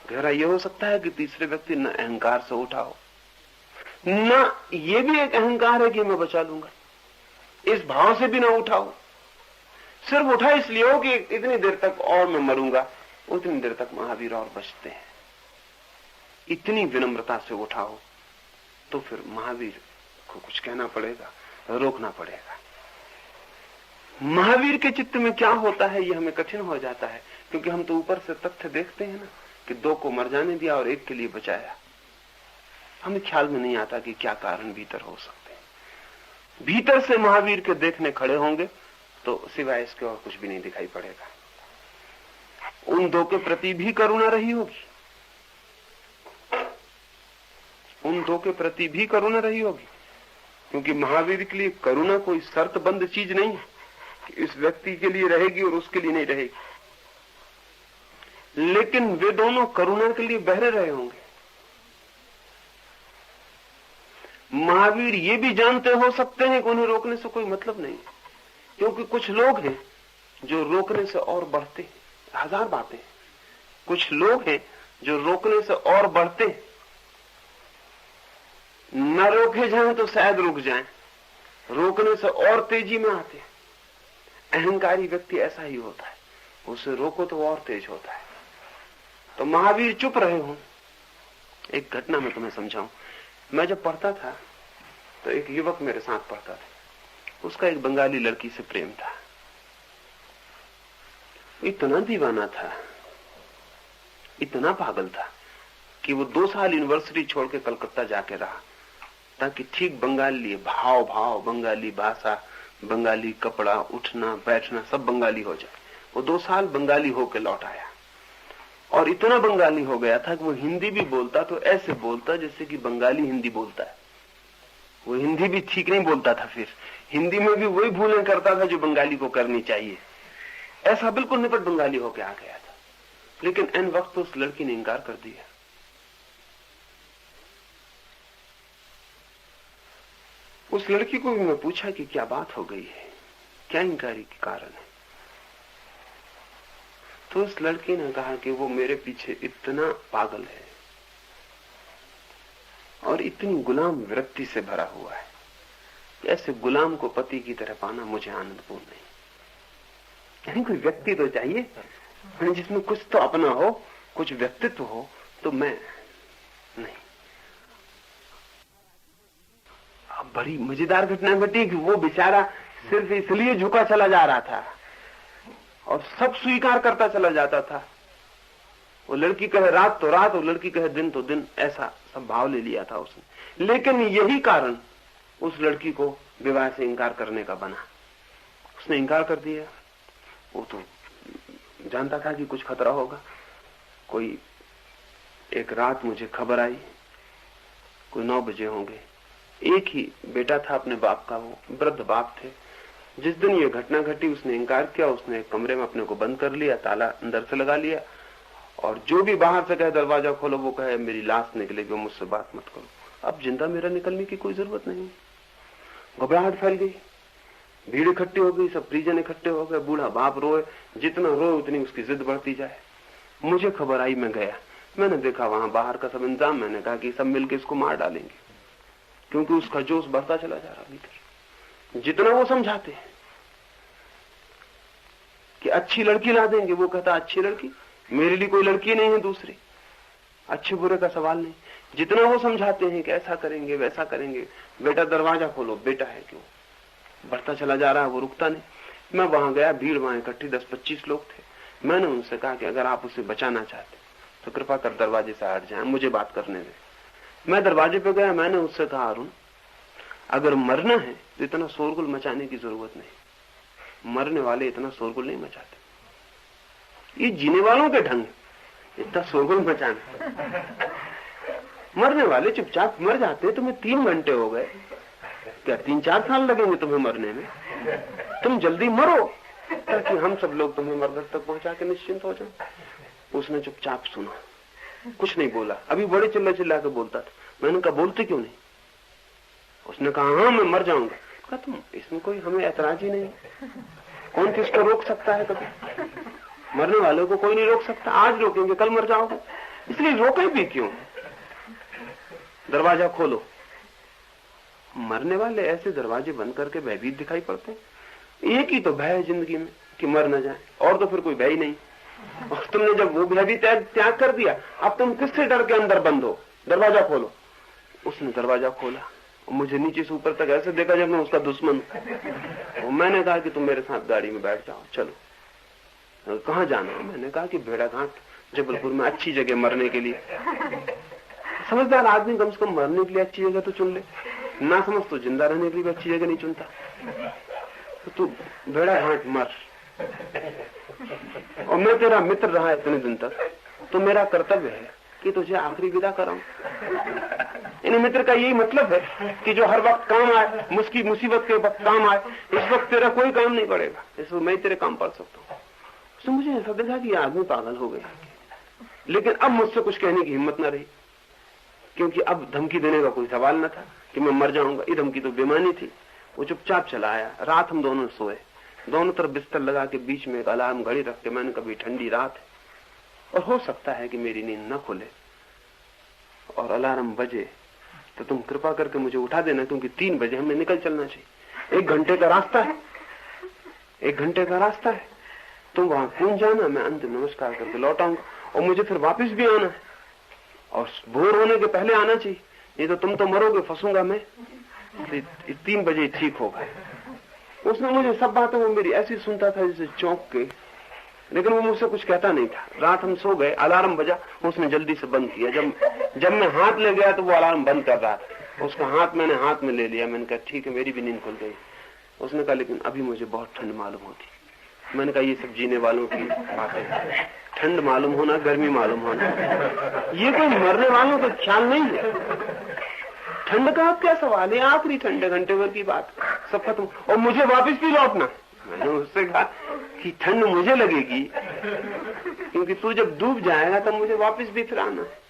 गहरा यह हो सकता है कि तीसरे व्यक्ति न अहंकार से उठा हो, न ये भी एक अहंकार है कि मैं बचा लूंगा, इस भाव से भी ना उठा हो। सिर्फ उठा इसलिए हो कि इतनी देर तक और मैं मरूंगा, उतनी देर तक महावीर और बचते हैं। इतनी विनम्रता से उठा हो तो फिर महावीर को कुछ कहना पड़ेगा, रोकना पड़ेगा। महावीर के चित्त में क्या होता है यह हमें कठिन हो जाता है, क्योंकि हम तो ऊपर से तथ्य देखते हैं ना कि दो को मर जाने दिया और एक के लिए बचाया। हमें ख्याल में नहीं आता कि क्या कारण भीतर हो सकते हैं। भीतर से महावीर के देखने खड़े होंगे तो सिवाय इसके और कुछ भी नहीं दिखाई पड़ेगा। उन दो के प्रति भी करुणा रही होगी, उन दो के प्रति भी करुणा रही होगी, क्योंकि महावीर के लिए करुणा कोई शर्तबंद चीज नहीं है कि इस व्यक्ति के लिए रहेगी और उसके लिए नहीं रहेगी। लेकिन वे दोनों करुणा के लिए बहरे रहे होंगे। महावीर ये भी जानते हो सकते हैं कि उन्हें रोकने से कोई मतलब नहीं, क्योंकि कुछ लोग हैं जो रोकने से और बढ़ते हैं। हजार बातें, कुछ लोग हैं जो रोकने से और बढ़ते हैं। न रोके जाएं तो शायद रुक जाएं, रोकने से और तेजी में आते हैं। अहंकारी व्यक्ति ऐसा ही होता है, उसे रोको तो और तेज होता है। तो महावीर चुप रहे हों। एक घटना में तुम्हें समझाऊं। मैं जब पढ़ता था तो एक युवक मेरे साथ पढ़ता था, उसका एक बंगाली लड़की से प्रेम था। इतना दीवाना था, इतना पागल था कि वो 2 साल यूनिवर्सिटी छोड़ के कलकत्ता जाके रहा, ताकि ठीक बंगाली भाव, बंगाली भाषा, बंगाली कपड़ा, उठना बैठना सब बंगाली हो जाए। वो 2 साल बंगाली होके लौट आया, और इतना बंगाली हो गया था कि वो हिंदी भी बोलता तो ऐसे बोलता जैसे कि बंगाली हिंदी बोलता है। वो हिंदी भी ठीक नहीं बोलता था, फिर हिंदी में भी वही भूलें करता था जो बंगाली को करनी चाहिए। ऐसा बिल्कुल निपट बंगाली होके आ गया था। लेकिन एन वक्त उस लड़की ने इंकार कर दिया। उस लड़की को भी मैं पूछा कि क्या बात हो गई है, क्या इंकारी के कारण है। तो उस लड़की ने कहा कि वो मेरे पीछे इतना पागल है और इतनी गुलाम वृत्ति से भरा हुआ है, ऐसे गुलाम को पति की तरह पाना मुझे आनंदपूर्ण नहीं। यानी कोई व्यक्ति तो चाहिए जिसमें कुछ तो अपना हो, कुछ व्यक्तित्व हो, तो मैं नहीं। अब बड़ी मजेदार घटना घटी कि वो बेचारा सिर्फ इसलिए झुका चला जा रहा था और सब स्वीकार करता चला जाता था। वो लड़की कहे रात तो रात और लड़की कहे दिन तो दिन, ऐसा सब भाव ले लिया था उसने। लेकिन यही कारण उस लड़की को विवाह से इंकार करने का बना। उसने इंकार कर दिया। वो तो जानता था कि कुछ खतरा होगा। कोई एक रात मुझे खबर आई, कोई 9 बजे होंगे, एक ही बेटा था अपने बाप का, वो वृद्ध बाप थे। जिस दिन ये घटना घटी उसने इंकार किया, उसने कमरे में अपने को बंद कर लिया, ताला अंदर से लगा लिया, और जो भी बाहर से कहे दरवाजा खोलो वो कहे मेरी लाश निकलेगी, मुझसे बात मत करो। अब जिंदा मेरा निकलने की कोई जरूरत नहीं। घबराहट फैल गई, भीड़ इकट्ठी हो गई, सब परिजन इकट्ठे हो गए, बूढ़ा बाप रोए, जितना रोए उतनी उसकी जिद बढ़ती जाए। मुझे खबर आई, मैं गया, मैंने देखा वहां बाहर का सब इंतजाम। मैंने कहा कि सब मिलकर इसको मार डालेंगे, क्योंकि उसका जोश बढ़ता चला जा रहा भीतर। जितना वो समझाते हैं कि अच्छी लड़की ला देंगे, वो कहता अच्छी लड़की, मेरे लिए कोई लड़की नहीं है दूसरी, अच्छे बुरे का सवाल नहीं। जितना वो समझाते हैं कि ऐसा करेंगे वैसा करेंगे, बेटा दरवाजा खोलो, बेटा है क्यों, बढ़ता चला जा रहा है, वो रुकता नहीं। मैं वहां गया, भीड़ वहां इकट्ठी 10-25 लोग थे। मैंने उनसे कहा कि अगर आप उसे बचाना चाहते तो कृपा कर दरवाजे से हट जाए, मुझे बात करने दें। मैं दरवाजे पे गया, मैंने उससे कहा, अरुण अगर मरना है तो इतना शोरगुल मचाने की जरूरत नहीं, मरने वाले इतना शोरगुल नहीं मचाते, ये जीने वालों के ढंग इतना शोरगुल मचाना। मरने वाले चुपचाप मर जाते हैं। तुम्हें 3 घंटे हो गए, क्या 3-4 साल लगेंगे तुम्हें मरने में? तुम जल्दी मरो ताकि हम सब लोग तुम्हें मरघट तक पहुंचा के निश्चिंत हो जाए। उसने चुपचाप सुना, कुछ नहीं बोला। अभी बड़े चिल्ला चिल्ला के बोलता था। मैंने कहा बोलते क्यों नहीं? उसने कहा हाँ मैं मर जाऊंगा। कहा तुम, इसमें कोई हमें ऐतराज ही नहीं, कौन किसको रोक सकता है? कभी मरने वालों को कोई नहीं रोक सकता। आज रोकेंगे कल मर जाओगे, इसलिए रोके भी क्यों? दरवाजा खोलो। मरने वाले ऐसे दरवाजे बंद करके भयभीत दिखाई पड़ते हैं। एक ही तो भय है जिंदगी में कि मर न जाए, और तो फिर कोई भय ही नहीं। और तुमने जब वो भय भी त्याग कर दिया, अब तुम किससे डर के अंदर बंद हो? दरवाजा खोलो। उसने दरवाजा खोला और मुझे नीचे से ऊपर तक ऐसे देखा जब मैं उसका दुश्मन हूं। मैंने कहा कि तुम मेरे साथ गाड़ी में बैठ जाओ, चलो। कहाँ जाना है? मैंने कहा कि भेड़ाघाट, जबलपुर में अच्छी जगह मरने के लिए। समझदार आदमी कम से कम मरने के लिए अच्छी जगह तो चुन ले, ना समझ तो जिंदा रहने के लिए अच्छी जगह नहीं चुनता। तो तू भेड़ाघाट मर, और मैं तेरा मित्र रहा इतने दिन तक, तो मेरा कर्तव्य है कि तुझे आखिरी विदा कराऊं। इन मित्र का यही मतलब है कि जो हर वक्त काम आए, मुसीबत के वक्त काम आए। इस वक्त तेरा कोई काम नहीं पड़ेगा, इस वक्त मैं तेरे काम पड़ सकता हूँ। तो मुझे ऐसा देखा कि आदमी पागल हो गया, लेकिन अब मुझसे कुछ कहने की हिम्मत न रही, क्योंकि अब धमकी देने का कोई सवाल न था कि मैं मर जाऊंगा। ये धमकी तो बेमानी थी। वो चुपचाप चला आया। रात हम दोनों सोए, दोनों तरफ बिस्तर लगा के बीच में एक अलार्म घड़ी रख के। मैंने कभी ठंडी रात है और हो सकता है कि मेरी नींद न खुले, और अलार्म बजे तो तुम कृपा करके मुझे उठा देना, क्योंकि 3 बजे हमें निकल चलना चाहिए। 1 घंटे का रास्ता है, 1 घंटे का रास्ता है। तुम वहां कूद जाना, मैं अंतिम नमस्कार करके लौट आऊंगा, और मुझे फिर वापस भी आना है, और भोर होने के पहले आना चाहिए, नहीं तो तुम तो मरोगे, फंसूंगा मैं। 3 बजे ठीक होगा। उसने मुझे सब बातें, वो मेरी ऐसी सुनता था जैसे चौंक के, लेकिन वो मुझसे कुछ कहता नहीं था। रात हम सो गए, अलार्म बजा, उसने जल्दी से बंद किया। जब मैं हाथ ले गया तो वो अलार्म बंद कर रहा था। उसका हाथ मैंने हाथ में ले लिया। मैंने कहा ठीक है, मेरी भी नींद खुल गई। उसने कहा लेकिन अभी मुझे बहुत ठंड मालूम होती। मैंने कहा ये सब जीने वालों की बातें, ठंड मालूम होना, गर्मी मालूम होना, ये कोई मरने वालों का ख्याल नहीं है। ठंड का क्या सवाल है? आखिरी ठंडे घंटे भर की बात, सब खत्म, और मुझे वापस भी लौटना। मैंने उससे कहा कि ठंड मुझे लगेगी, क्योंकि तू जब डूब जाएगा तब मुझे वापस भी फिर आना है।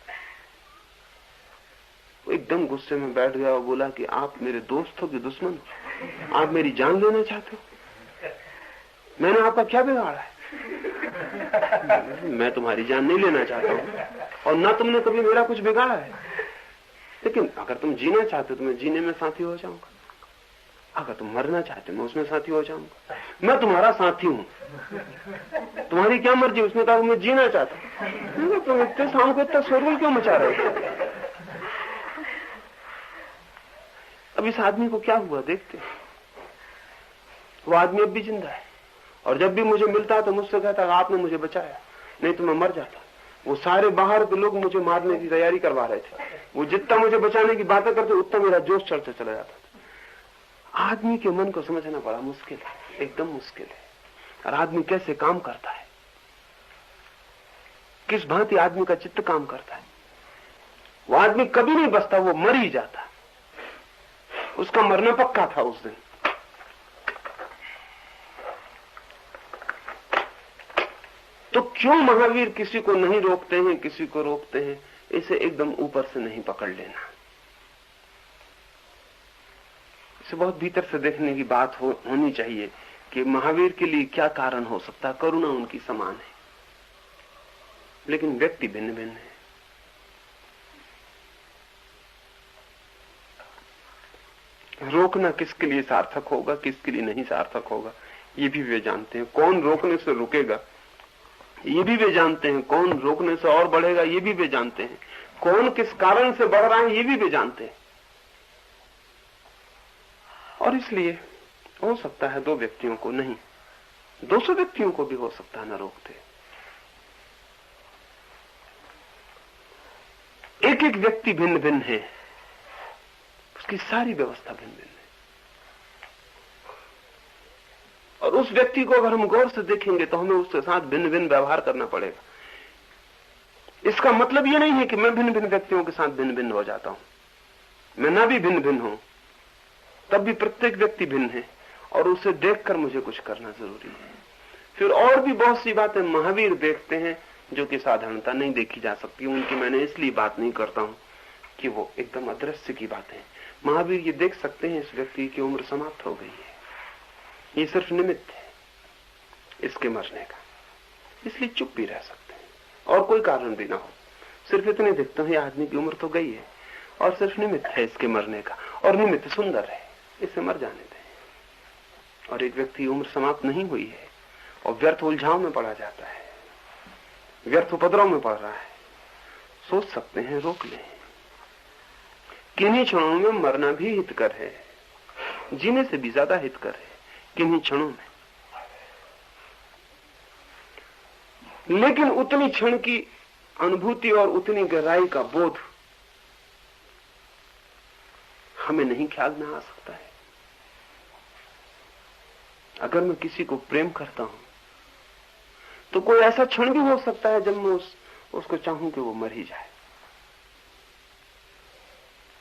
वो एकदम गुस्से में बैठ गया और बोला कि आप मेरे दोस्त हो कि दुश्मन हो? आप मेरी जान लेना चाहते हो? मैंने आपका क्या बिगाड़ा है? मैं तुम्हारी जान नहीं लेना चाहता हूँ, और ना तुमने कभी मेरा कुछ बिगाड़ा है। लेकिन अगर तुम जीना चाहते हो तो मैं जीने में साथी हो जाऊंगा, अगर तुम मरना चाहते हो मैं उसमें साथी हो जाऊंगा। मैं तुम्हारा साथी हूँ, तुम्हारी क्या मर्जी? उसने कहा मैं जीना चाहता हूँ। तुम इतने शाम को इतना शोरगुल क्यों मचा रहे हो? अब इस आदमी को क्या हुआ देखते। वो आदमी अब भी जिंदा है, और जब भी मुझे मिलता तो मुझसे कहता आपने मुझे बचाया, नहीं तो मैं मर जाता। वो सारे बाहर के लोग मुझे मारने की तैयारी करवा रहे थे। वो जितना मुझे बचाने की बातें करते उतना मेरा जोश चढ़ते चला जाता था। आदमी के मन को समझना बड़ा मुश्किल है, एकदम मुश्किल है। और आदमी कैसे काम करता है, किस भांति आदमी का चित्त काम करता है। वो आदमी कभी नहीं बचता, वो मर ही जाता। उसका मरना पक्का था उस दिन। तो क्यों महावीर किसी को नहीं रोकते हैं, किसी को रोकते हैं? इसे एकदम ऊपर से नहीं पकड़ लेना, इसे बहुत भीतर से देखने की बात होनी चाहिए कि महावीर के लिए क्या कारण हो सकता है। करुणा उनकी समान है, लेकिन व्यक्ति भिन्न भिन्न है। रोकना किसके लिए सार्थक होगा, किसके लिए नहीं सार्थक होगा, ये भी वे जानते हैं। कौन रोकने से रुकेगा ये भी वे जानते हैं, कौन रोकने से और बढ़ेगा ये भी वे जानते हैं। कौन किस कारण से बढ़ रहा है ये भी वे जानते हैं। और इसलिए हो सकता है 2 व्यक्तियों को नहीं, 200 व्यक्तियों को भी हो सकता है न रोकते। एक एक व्यक्ति भिन्न भिन्न है, उसकी सारी व्यवस्था भिन्न भिन्न है। और उस व्यक्ति को अगर हम गौर से देखेंगे तो हमें उसके साथ भिन्न भिन्न व्यवहार करना पड़ेगा। इसका मतलब यह नहीं है कि मैं भिन्न भिन्न व्यक्तियों के साथ भिन्न भिन्न हो जाता हूं। मैं ना भी भिन्न भिन्न हूं तब भी प्रत्येक व्यक्ति भिन्न है और उसे देखकर मुझे कुछ करना जरूरी है। फिर और भी बहुत सी बातें महावीर देखते हैं जो कि साधारणता नहीं देखी जा सकती। उनकी मैंने इसलिए बात नहीं करता हूं कि वो एकदम अदृश्य की बातें हैं। महावीर ये देख सकते हैं इस व्यक्ति की उम्र समाप्त हो गई है, ये सिर्फ निमित्त है इसके मरने का, इसलिए चुप भी रह सकते हैं और कोई कारण भी ना हो। सिर्फ इतने देखते हैं आदमी की उम्र तो गई है और सिर्फ निमित्त है इसके मरने का, और निमित्त सुंदर है, इसे मर जाने दें। और एक व्यक्ति उम्र समाप्त नहीं हुई है और व्यर्थ उलझाव में पड़ा जाता है, व्यर्थ उपद्रव में पड़ रहा है, सोच सकते हैं रोक लें। किन्हीं क्षणों में मरना भी हितकर है, जीने से भी ज्यादा हितकर है किन्हीं क्षणों में। लेकिन उतनी क्षण की अनुभूति और उतनी गहराई का बोध हमें नहीं ख्याल में आ सकता है। अगर मैं किसी को प्रेम करता हूं तो कोई ऐसा क्षण भी हो सकता है जब मैं उसको चाहूं कि वो मर ही जाए।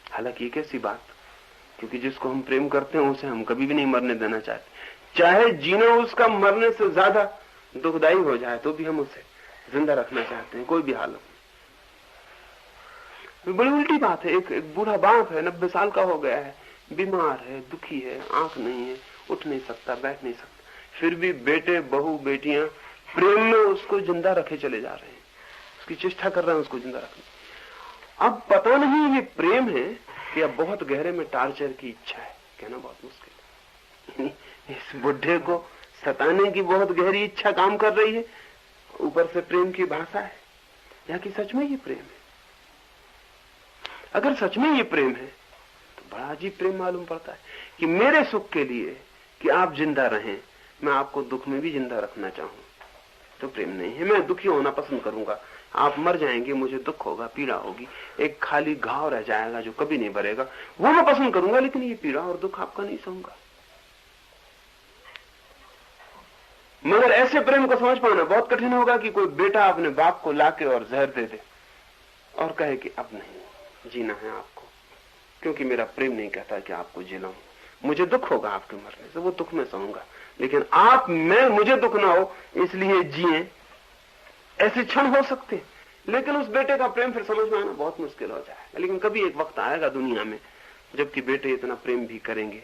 हालांकि एक ऐसी बात, क्योंकि जिसको हम प्रेम करते हैं उसे हम कभी भी नहीं मरने देना चाहते, चाहे जीना उसका मरने से ज्यादा दुखदाई हो जाए तो भी हम उसे जिंदा रखना चाहते हैं कोई भी हालत में। बड़ी उल्टी बात है। एक बूढ़ा बाप है, 90 साल का हो गया है, बीमार है, दुखी है, आंख नहीं है, उठ नहीं सकता, बैठ नहीं सकता, फिर भी बेटे बहू बेटियां प्रेम में उसको जिंदा रखे चले जा रहे हैं, उसकी चेष्टा कर रहे हैं उसको जिंदा रखने। अब पता नहीं ये प्रेम है कि अब बहुत गहरे में टार्चर की इच्छा है, कहना बहुत मुश्किल है। इस बुढ़े को सताने की बहुत गहरी इच्छा काम कर रही है, ऊपर से प्रेम की भाषा है, या कि सच में ये प्रेम है। अगर सच में ये प्रेम है तो बड़ा अजीब प्रेम मालूम पड़ता है कि मेरे सुख के लिए कि आप जिंदा रहें, मैं आपको दुख में भी जिंदा रखना चाहूं, तो प्रेम नहीं है। मैं दुखी होना पसंद करूंगा, आप मर जाएंगे, मुझे दुख होगा, पीड़ा होगी, एक खाली घाव रह जाएगा जो कभी नहीं भरेगा, वो मैं पसंद करूंगा, लेकिन ये पीड़ा और दुख आपका नहीं सहूंगा। मगर ऐसे प्रेम को समझ पाना बहुत कठिन होगा कि कोई बेटा अपने बाप को लाके और जहर दे दे और कहे कि अब नहीं जीना है आपको, क्योंकि मेरा प्रेम नहीं कहता कि आपको जिलाऊं, मुझे दुख होगा आपके मरने से, वो दुख में सहूंगा, लेकिन आप मुझे दुख ना हो इसलिए जिए। ऐसे क्षण हो सकते, लेकिन उस बेटे का प्रेम फिर समझ में आना बहुत मुश्किल हो जाएगा। लेकिन कभी एक वक्त आएगा दुनिया में जबकि बेटे इतना प्रेम भी करेंगे,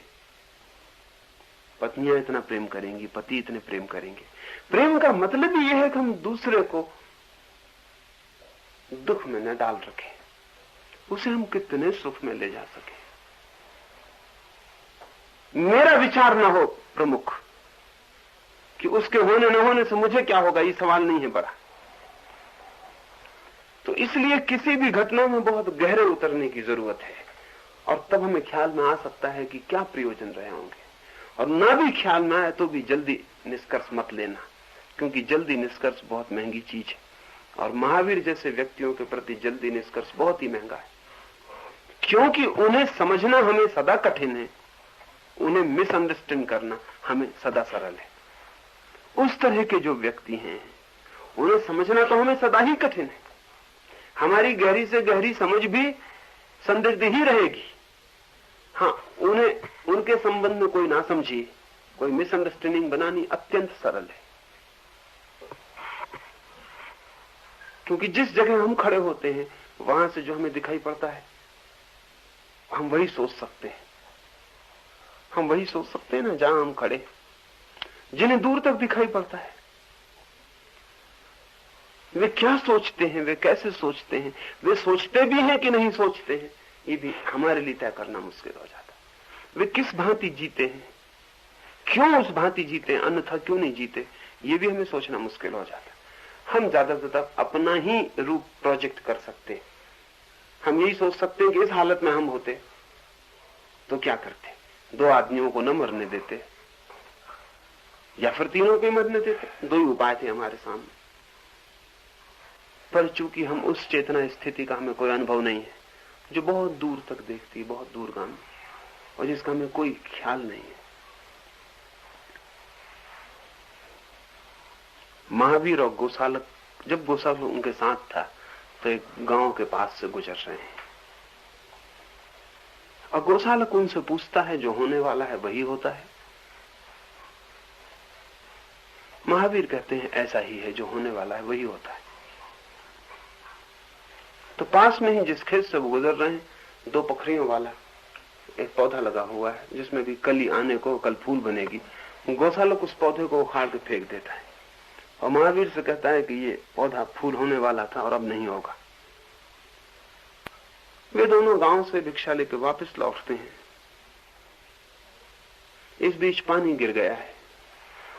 पत्नियां इतना प्रेम करेंगी, पति इतने प्रेम करेंगे। प्रेम का मतलब ही यह है कि हम दूसरे को दुख में न डाल रखें, उसे हम कितने सुख में ले जा सके। मेरा विचार ना हो प्रमुख कि उसके होने न होने से मुझे क्या होगा, ये सवाल नहीं है बड़ा। तो इसलिए किसी भी घटना में बहुत गहरे उतरने की जरूरत है, और तब हमें ख्याल में आ सकता है कि क्या प्रयोजन रहे होंगे। और ना भी ख्याल में आए तो भी जल्दी निष्कर्ष मत लेना, क्योंकि जल्दी निष्कर्ष बहुत महंगी चीज है, और महावीर जैसे व्यक्तियों के प्रति जल्दी निष्कर्ष बहुत ही महंगा है, क्योंकि उन्हें समझना हमें सदा कठिन है, उन्हें मिसअंडरस्टैंड करना हमें सदा सरल है। उस तरह के जो व्यक्ति हैं उन्हें समझना तो हमें सदा ही कठिन है। हमारी गहरी से गहरी समझ भी संदिग्ध ही रहेगी। हाँ, उन्हें उनके संबंध में कोई ना समझिए, कोई मिसअंडरस्टैंडिंग बनानी अत्यंत सरल है, क्योंकि जिस जगह हम खड़े होते हैं वहां से जो हमें दिखाई पड़ता है हम वही सोच सकते हैं। हम वही सोच सकते हैं ना जहां हम खड़े, जिन्हें दूर तक दिखाई पड़ता है वे क्या सोचते हैं, वे कैसे सोचते हैं, वे सोचते भी हैं कि नहीं सोचते हैं, ये भी हमारे लिए तय करना मुश्किल हो जाता है। वे किस भांति जीते हैं, क्यों उस भांति जीते हैं, अन्यथा क्यों नहीं जीते, ये भी हमें सोचना मुश्किल हो जाता है। हम ज्यादा से ज्यादा अपना ही रूप प्रोजेक्ट कर सकते हैं हम यही सोच सकते हैं कि इस हालत में हम होते तो क्या करते, 2 आदमियों को न मरने देते या फिर तीनों को मरने देते। 2 ही उपाय थे हमारे सामने। पर चूंकि हम उस चेतना स्थिति का हमें कोई अनुभव नहीं है जो बहुत दूर तक देखती, बहुत दूरगामी, और जिसका हमें कोई ख्याल नहीं है। महावीर और गोसालक, जब गोसालक उनके साथ था तो एक गांव के पास से गुजर रहे हैं और गोसालक उनसे पूछता है जो होने वाला है वही होता है। महावीर कहते हैं ऐसा ही है, जो होने वाला है वही होता है। तो पास में ही जिस खेत से वो गुजर रहे हैं, 2 पखरियों वाला एक पौधा लगा हुआ है जिसमें भी कली आने को, कल फूल बनेगी। गोसालक उस पौधे को उखाड़ के फेंक देता है और महावीर से कहता है कि ये पौधा फूल होने वाला था और अब नहीं होगा। वे दोनों गांव से भिक्षा लेकर वापस लौटते हैं। इस बीच पानी गिर गया है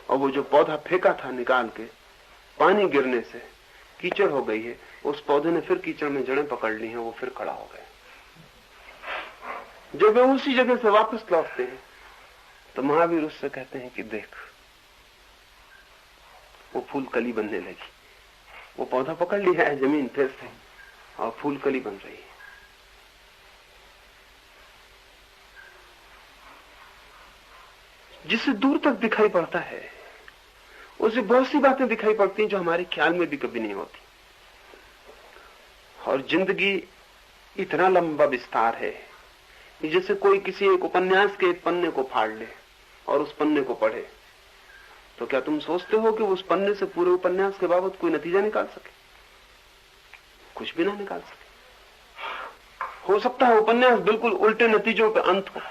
और वो जो पौधा फेंका था निकाल के, पानी गिरने से कीचड़ हो गई है। उस पौधे ने फिर कीचड़ में जड़ें पकड़ ली हैं, वो फिर खड़ा हो गया। जब वे उसी जगह से वापस लौटते हैं तो महावीर उससे कहते हैं कि देख, वो फूल कली बनने लगी। वो पौधा पकड़ लिया है जमीन फिर से और फूल कली बन रही है। जिससे दूर तक दिखाई पड़ता है उसे बहुत सी बातें दिखाई पड़ती हैं जो हमारे ख्याल में भी कभी नहीं होती। और जिंदगी इतना लंबा विस्तार है कि जैसे कोई किसी एक उपन्यास के एक पन्ने को फाड़ ले और उस पन्ने को पढ़े, तो क्या तुम सोचते हो कि उस पन्ने से पूरे उपन्यास के बाबत कोई नतीजा निकाल सके? कुछ भी ना निकाल सके। हो सकता है उपन्यास बिल्कुल उल्टे नतीजों पे अंत हो,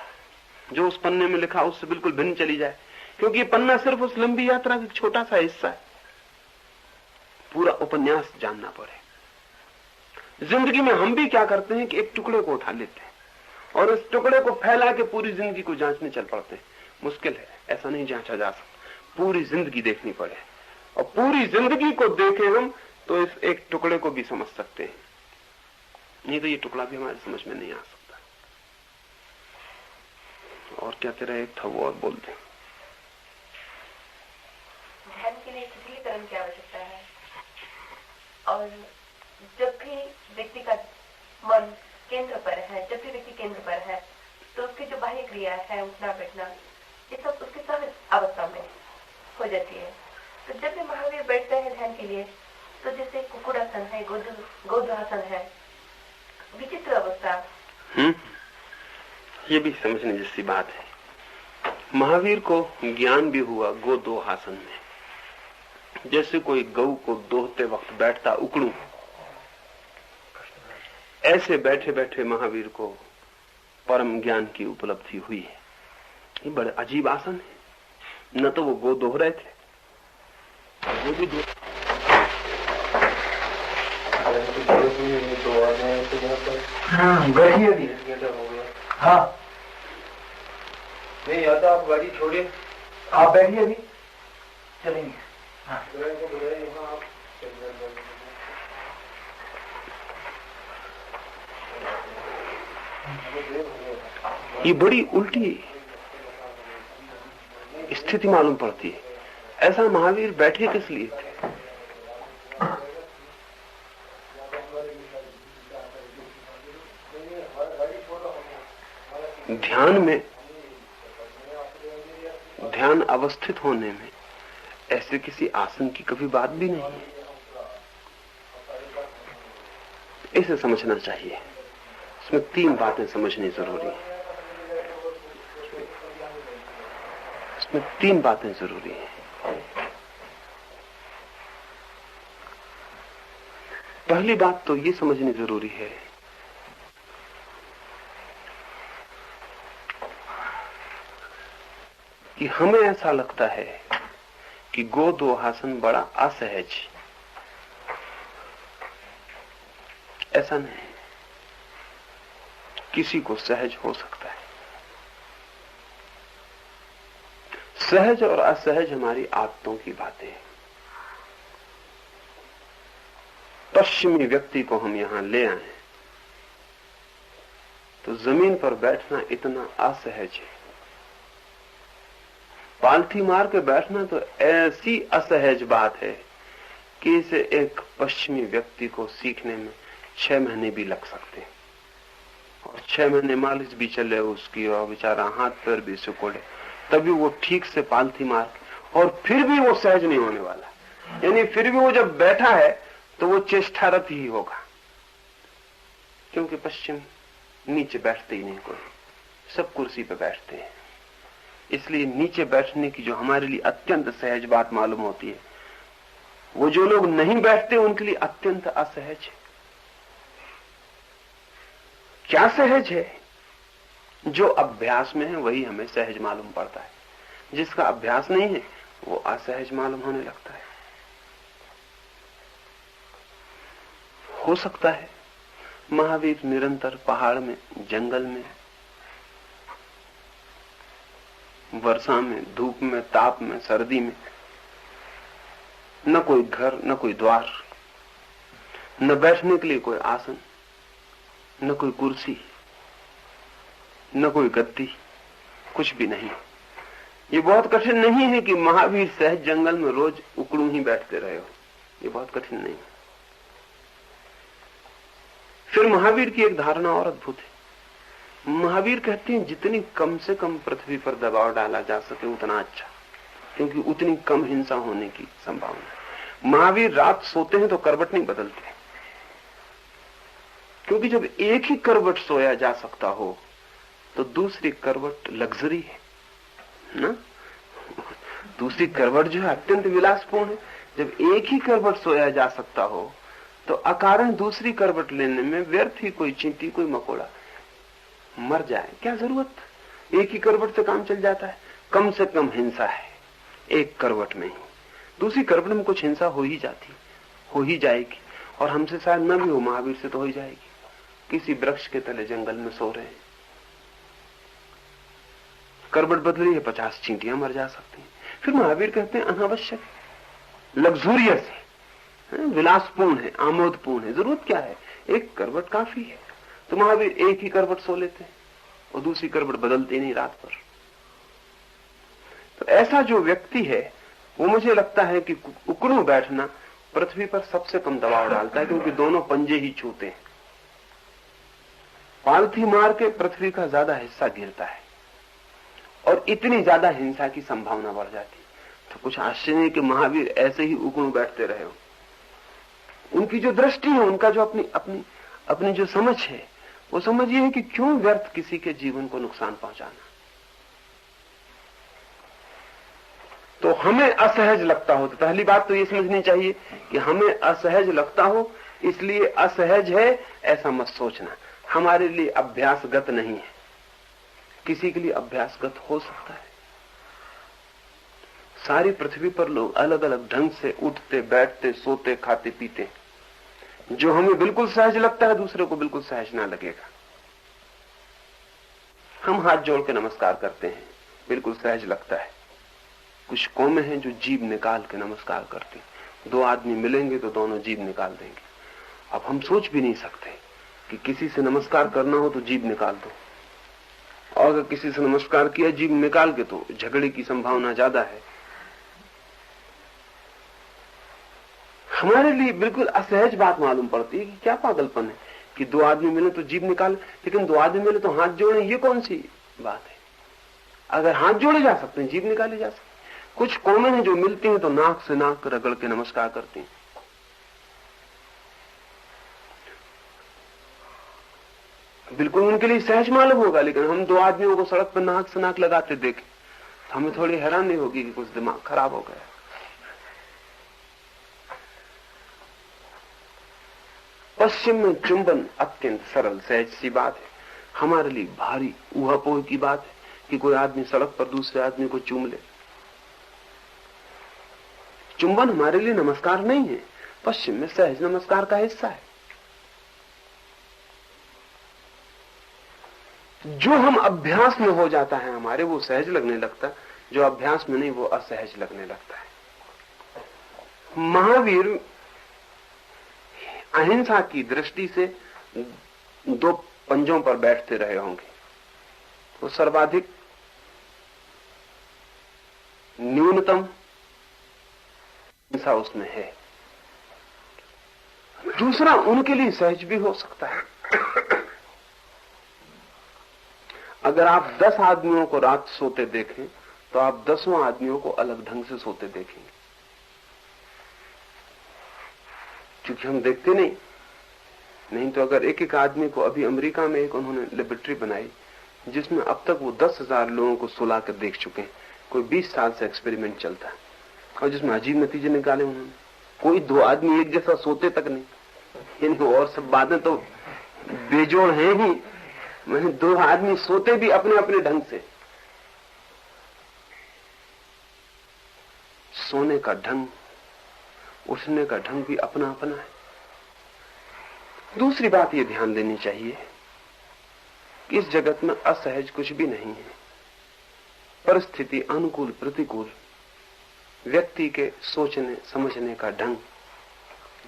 जो उस पन्ने में लिखा उससे बिल्कुल भिन्न चली जाए, क्योंकि ये पन्ना सिर्फ उस लंबी यात्रा का छोटा सा हिस्सा है। पूरा उपन्यास जानना पड़े। जिंदगी में हम भी क्या करते हैं कि एक टुकड़े को उठा लेते हैं और उस टुकड़े को फैला के पूरी जिंदगी को जांचने चल पड़ते हैं। मुश्किल है, ऐसा नहीं जांचा जा सकता। पूरी जिंदगी देखनी पड़े और पूरी जिंदगी को देखें हम तो इस एक टुकड़े को भी समझ सकते हैं, नहीं तो ये टुकड़ा भी हमारे समझ में नहीं आ सकता। और क्या तेरा एक था वो और बोल दे।
ध्यान के लिए शिथिलीकरण की आवश्यकता है और जब भी व्यक्ति का मन केंद्र पर है, जब भी व्यक्ति केंद्र पर है तो उसकी जो बाह्य क्रिया है, उठना बैठना, ये सब उसकी सहज अवस्था में हो जाती है। तो जब भी महावीर बैठते हैं ध्यान के लिए तो जैसे कुक्कुड़ासन है, गोधुआसन है, विचित्र अवस्था।
ये भी समझने जैसी बात है। महावीर को ज्ञान भी हुआ गोदोहासन में। जैसे कोई गऊ को दोहते वक्त बैठता उकड़ू, ऐसे बैठे बैठे महावीर को परम ज्ञान की उपलब्धि हुई है। ये बड़ा अजीब आसन है। न तो वो गो दोह रहे थे, वो भी
बैठिए भी। हाँ
नहीं या तो आप गाड़ी छोड़िए,
आप बैठिए भी, चलेंगे। हाँ।
ये बड़ी उल्टी स्थिति मालूम पड़ती है। ऐसा महावीर बैठे किस लिए थे? ध्यान में, ध्यान अवस्थित होने में ऐसे किसी आसन की कभी बात भी नहीं है। इसे समझना चाहिए। इसमें 3 बातें समझनी जरूरी है। इसमें 3 बातें जरूरी हैं। पहली बात तो ये समझनी जरूरी है कि हमें ऐसा लगता है कि गोदोहासन बड़ा असहज। ऐसा नहीं, किसी को सहज हो सकता है। सहज और असहज हमारी आदतों की बातें हैं। पश्चिमी व्यक्ति को हम यहां ले आए तो जमीन पर बैठना इतना असहज है। पालथी मार के बैठना तो ऐसी असहज बात है कि इसे एक पश्चिमी व्यक्ति को सीखने में 6 महीने भी लग सकते हैं, और 6 महीने मालिश भी चले उसकी और बेचारा हाथ पैर भी सिकोड़े, तभी वो ठीक से पालथी मार, और फिर भी वो सहज नहीं होने वाला। यानी फिर भी वो जब बैठा है तो वो चेष्टारत ही होगा, क्योंकि पश्चिम नीचे बैठते ही नहीं, कोई सब कुर्सी पे बैठते हैं। इसलिए नीचे बैठने की जो हमारे लिए अत्यंत सहज बात मालूम होती है, वो जो लोग नहीं बैठते उनके लिए अत्यंत असहज है। क्या सहज है? जो अभ्यास में है वही हमें सहज मालूम पड़ता है, जिसका अभ्यास नहीं है वो असहज मालूम होने लगता है। हो सकता है महावीर निरंतर पहाड़ में, जंगल में, वर्षा में, धूप में, ताप में, सर्दी में, न कोई घर, न कोई द्वार, न बैठने के लिए कोई आसन, न कोई कुर्सी, न कोई गद्दी, कुछ भी नहीं। ये बहुत कठिन नहीं है कि महावीर सहज जंगल में रोज उकड़ू ही बैठते रहे हो, ये बहुत कठिन नहीं। फिर महावीर की एक धारणा और अद्भुत है। महावीर कहते हैं जितनी कम से कम पृथ्वी पर दबाव डाला जा सके उतना अच्छा, क्योंकि उतनी कम हिंसा होने की संभावना है। महावीर रात सोते हैं तो करवट नहीं बदलते, क्योंकि जब एक ही करवट सोया जा सकता हो तो दूसरी करवट लग्जरी है ना। दूसरी करवट जो है अत्यंत विलासपूर्ण है। जब एक ही करवट सोया जा सकता हो तो अकारण दूसरी करवट लेने में व्यर्थ ही कोई चींटी, कोई मकोड़ा मर जाए, क्या जरूरत। एक ही करवट से काम चल जाता है। कम से कम हिंसा है एक करवट में ही, दूसरी करवट में कुछ हिंसा हो ही जाती, हो ही जाएगी, और हमसे शायद न भी हो, महावीर से तो हो ही जाएगी। किसी वृक्ष के तले जंगल में सो रहे हैं, करवट बदली है, 50 चींटियां मर जा सकती हैं। फिर महावीर कहते हैं अनावश्यक, लग्जूरियस है, विलासपूर्ण है, आमोदपूर्ण है, जरूरत क्या है, एक करवट काफी है। तो महावीर एक ही करवट सो लेते हैं और दूसरी करवट बदलते नहीं रात भर। तो ऐसा जो व्यक्ति है वो मुझे लगता है कि उकड़ू बैठना पृथ्वी पर सबसे कम दबाव डालता है, क्योंकि दोनों पंजे ही छूते हैं। पालथी मार के पृथ्वी का ज्यादा हिस्सा गिरता है और इतनी ज्यादा हिंसा की संभावना बढ़ जाती है। तो कुछ आश्चर्य नहीं कि महावीर ऐसे ही उकड़ू बैठते रहे हो। उनकी जो दृष्टि है, उनका जो अपनी जो समझ है, वो समझ ये है कि क्यों व्यर्थ किसी के जीवन को नुकसान पहुंचाना। तो हमें असहज लगता हो तो पहली बात तो ये समझनी चाहिए कि हमें असहज लगता हो, इसलिए असहज है ऐसा मत सोचना। हमारे लिए अभ्यासगत नहीं है, किसी के लिए अभ्यासगत हो सकता है। सारी पृथ्वी पर लोग अलग अलग ढंग से उठते, बैठते, सोते, खाते, पीते। जो हमें बिल्कुल सहज लगता है दूसरे को बिल्कुल सहज ना लगेगा। हम हाथ जोड़ के नमस्कार करते हैं, बिल्कुल सहज लगता है। कुछ कौमें हैं जो जीभ निकाल के नमस्कार करते हैं। 2 आदमी मिलेंगे तो दोनों जीभ निकाल देंगे। अब हम सोच भी नहीं सकते कि किसी से नमस्कार करना हो तो जीभ निकाल दो, और अगर किसी से नमस्कार किया जीभ निकाल के तो झगड़े की संभावना ज्यादा है। हमारे लिए बिल्कुल असहज बात मालूम पड़ती है कि क्या पागलपन है कि 2 आदमी मिले तो जीभ निकाल, लेकिन 2 आदमी मिले तो हाथ जोड़े, ये कौन सी बात है। अगर हाथ जोड़े जा सकते हैं, जीभ निकाले जा सकते। कुछ कौमें हैं जो मिलती हैं तो नाक से नाक रगड़ के नमस्कार करती हैं। बिल्कुल उनके लिए सहज मालूम होगा, लेकिन हम 2 आदमियों को सड़क पर नाक से नाक लगाते देखें तो हमें थोड़ी हैरानी होगी कि कुछ दिमाग खराब हो गया। पश्चिम में चुंबन अत्यंत सरल सहज सी बात है। हमारे लिए भारी ऊहापोह की बात है कि कोई आदमी सड़क पर दूसरे आदमी को चूम ले। चुंबन हमारे लिए नमस्कार नहीं है, पश्चिम में सहज नमस्कार का हिस्सा है। जो हम अभ्यास में हो जाता है हमारे, वो सहज लगने लगता, जो अभ्यास में नहीं वो असहज लगने लगता है। महावीर अहिंसा की दृष्टि से 2 पंजों पर बैठते रहे होंगे। वो सर्वाधिक न्यूनतम हिंसा उसमें है। दूसरा, उनके लिए सहज भी हो सकता है। अगर आप 10 आदमियों को रात सोते देखें तो आप 10 आदमियों को अलग ढंग से सोते देखेंगे, क्योंकि हम देखते नहीं तो अगर एक एक आदमी को, अभी अमेरिका में एक उन्होंने लेबोरेटरी बनाई जिसमें अब तक वो 10,000 लोगों को सुला कर देख चुके हैं, कोई 20 साल से एक्सपेरिमेंट चलता है, और जिसमें अजीब नतीजे निकाले उन्होंने। कोई 2 आदमी एक जैसा सोते तक नहीं, यानी और सब बातें तो बेजोड़ हैं ही, मैंने 2 आदमी सोते भी अपने अपने ढंग से। सोने का ढंग, उठने का ढंग भी अपना अपना है। दूसरी बात ये ध्यान देनी चाहिए कि इस जगत में असहज कुछ भी नहीं है। परिस्थिति अनुकूल प्रतिकूल व्यक्ति के सोचने समझने का ढंग,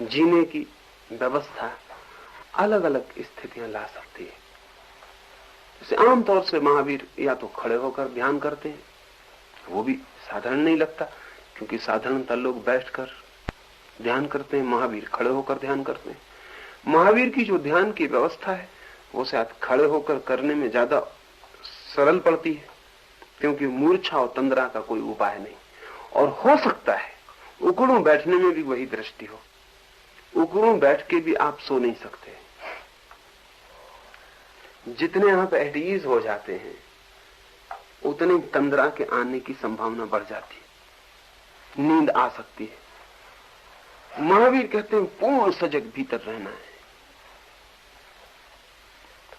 जीने की व्यवस्था अलग अलग स्थितियां ला सकती है। जैसे आमतौर से महावीर या तो खड़े होकर ध्यान करते हैं, वो भी साधारण नहीं लगता, क्योंकि साधारणतः लोग बैठकर ध्यान करते हैं, महावीर खड़े होकर ध्यान करते हैं। महावीर की जो ध्यान की व्यवस्था है वो शायद खड़े होकर करने में ज्यादा सरल पड़ती है, क्योंकि मूर्छा और तंद्रा का कोई उपाय नहीं। और हो सकता है उकड़ों बैठने में भी वही दृष्टि हो, उकड़ों बैठ के भी आप सो नहीं सकते। जितने आप एट ईज हो जाते हैं उतनी तंद्रा के आने की संभावना बढ़ जाती है, नींद आ सकती है। महावीर कहते हैं पूर्ण सजग भीतर रहना है।